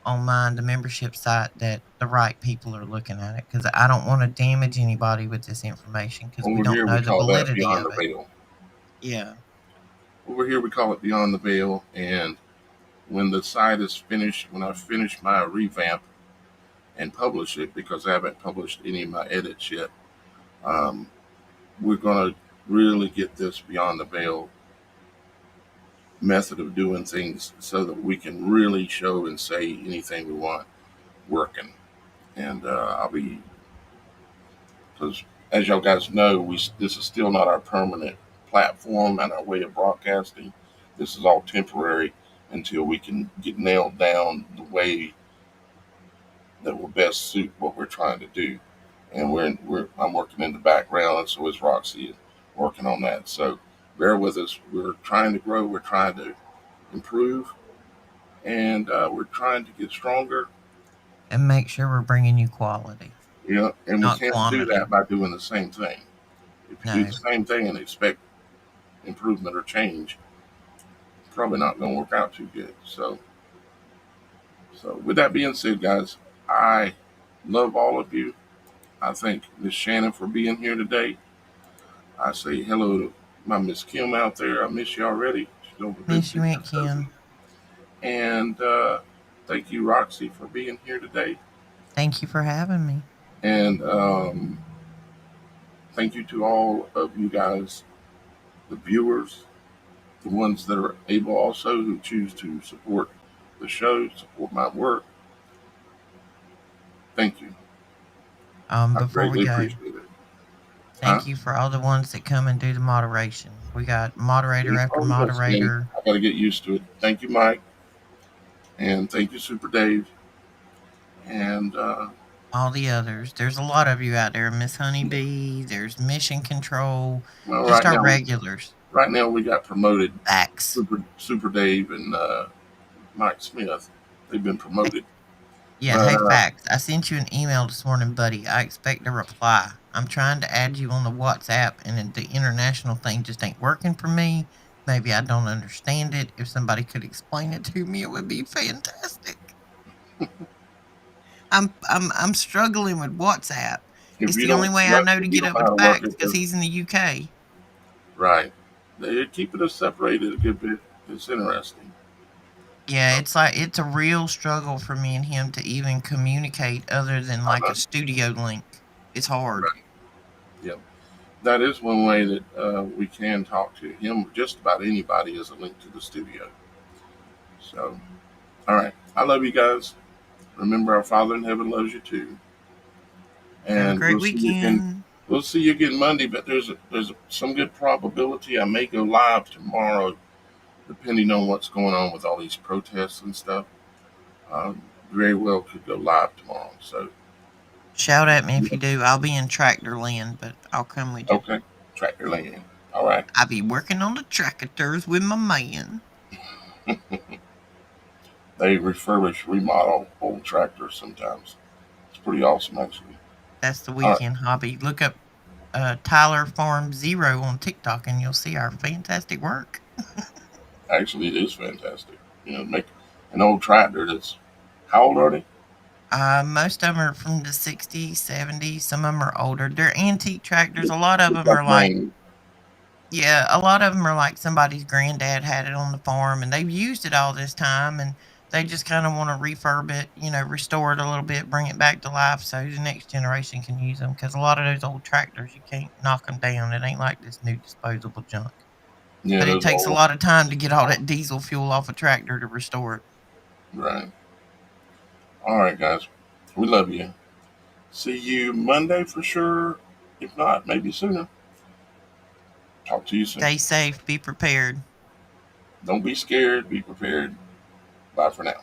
on the membership site, that the right people are looking at it because I don't want to damage anybody with this information because we
over
don't
here we
know the
call that
validity
beyond
of
the
it.
veil.
Yeah.
Over here we call it beyond the veil. And when the site is finished, when I finish my revamp and publish it, because I haven't published any of my edits yet, um, we're going to really get this beyond the veil method of doing things so that we can really show and say anything we want working. And I'll be, because as y'all guys know, this is still not our permanent platform and our way of broadcasting. This is all temporary until we can get nailed down the way that will best suit what we're trying to do. And I'm working in the background, and so is Roxy working on that. So bear with us. We're trying to grow. We're trying to improve, and we're trying to get stronger.
And make sure we're bringing you quality,
Yeah, and we
not
can't do
quantity.
that by doing the same thing. If you do
No.
the same thing and expect improvement or change, probably not going to work out too good. So with that being said, guys, I love all of you. I thank Miss Shannon for being here today. I say hello to my Miss Kim out there. I miss you already. She's over
Miss you,
visiting her
Aunt
cousin.
Kim.
And thank you, Roxy, for being here today.
Thank you for having me.
And thank you to all of you guys, the viewers, the ones that are able also who choose to support the show, support my work. Thank you. I
Before we
greatly
go,
appreciate it. Huh?
thank you for all the ones that come and do the moderation. We got moderator after
Oh, yes, man.
moderator.
I got to get used to it. Thank you, Mike. And thank you, Super Dave. And
All the others. There's a lot of you out there. Miss Honeybee, there's Mission Control,
well,
just our regulars.
right now we got promoted.
Facts.
Super Dave and Mike Smith. They've been promoted.
Yeah,
But
hey, facts. I sent you an email this morning, buddy. I expect a reply. I'm trying to add you on the WhatsApp, and the international thing just ain't working for me. Maybe I don't understand it. If somebody could explain it to me, it would be fantastic. I'm struggling with WhatsApp.
if
It's
you
the only
don't
way I
know,
know to
if you
get
don't
up
know how
with
to work
facts
it,
because he's in the UK.
right, they're keeping us separated a good bit. It's interesting.
Yeah, it's like it's a real struggle for me and him to even communicate other than like a
Uh-huh.
studio link. It's hard.
Right. Yep. That is one way that we can talk to him. Just about anybody is a link to the studio. So, all right. I love you guys. Remember, our Father in heaven loves you too.
Have a
And
great weekend.
We'll see you again Monday. But there's some good probability I may go live tomorrow, depending on what's going on with all these protests and stuff. Very well could go live tomorrow. So,
Shout at me if
yeah.
you do. I'll be in tractor land, but I'll come with you.
Okay. Track your land. All right.
I'll be working on the tractors with my man.
They refurbish, remodel old tractors sometimes. It's pretty awesome, actually.
That's the
All right.
weekend hobby. Look up Tyler Farm Zero on TikTok and you'll see our fantastic work.
Actually, it is fantastic. Make an old tractor that's, how old are they?
Most of them are from the 60s, 70s. Some of them are older. They're antique tractors. A lot of
Looks
them
like
are like,
rain.
yeah, a lot of them are like somebody's granddad had it on the farm and they've used it all this time and they just kind of want to refurb it, restore it a little bit, bring it back to life so the next generation can use them. Because a lot of those old tractors, you can't knock them down. It ain't like this new disposable junk.
Yeah,
But it
those
takes a
old.
lot of time to get all that diesel fuel off a tractor to restore it.
Right. All right, guys. We love you. See you Monday for sure. If not, maybe sooner. Talk to you soon.
Stay safe. Be prepared.
Don't be scared. Be prepared. Bye for now.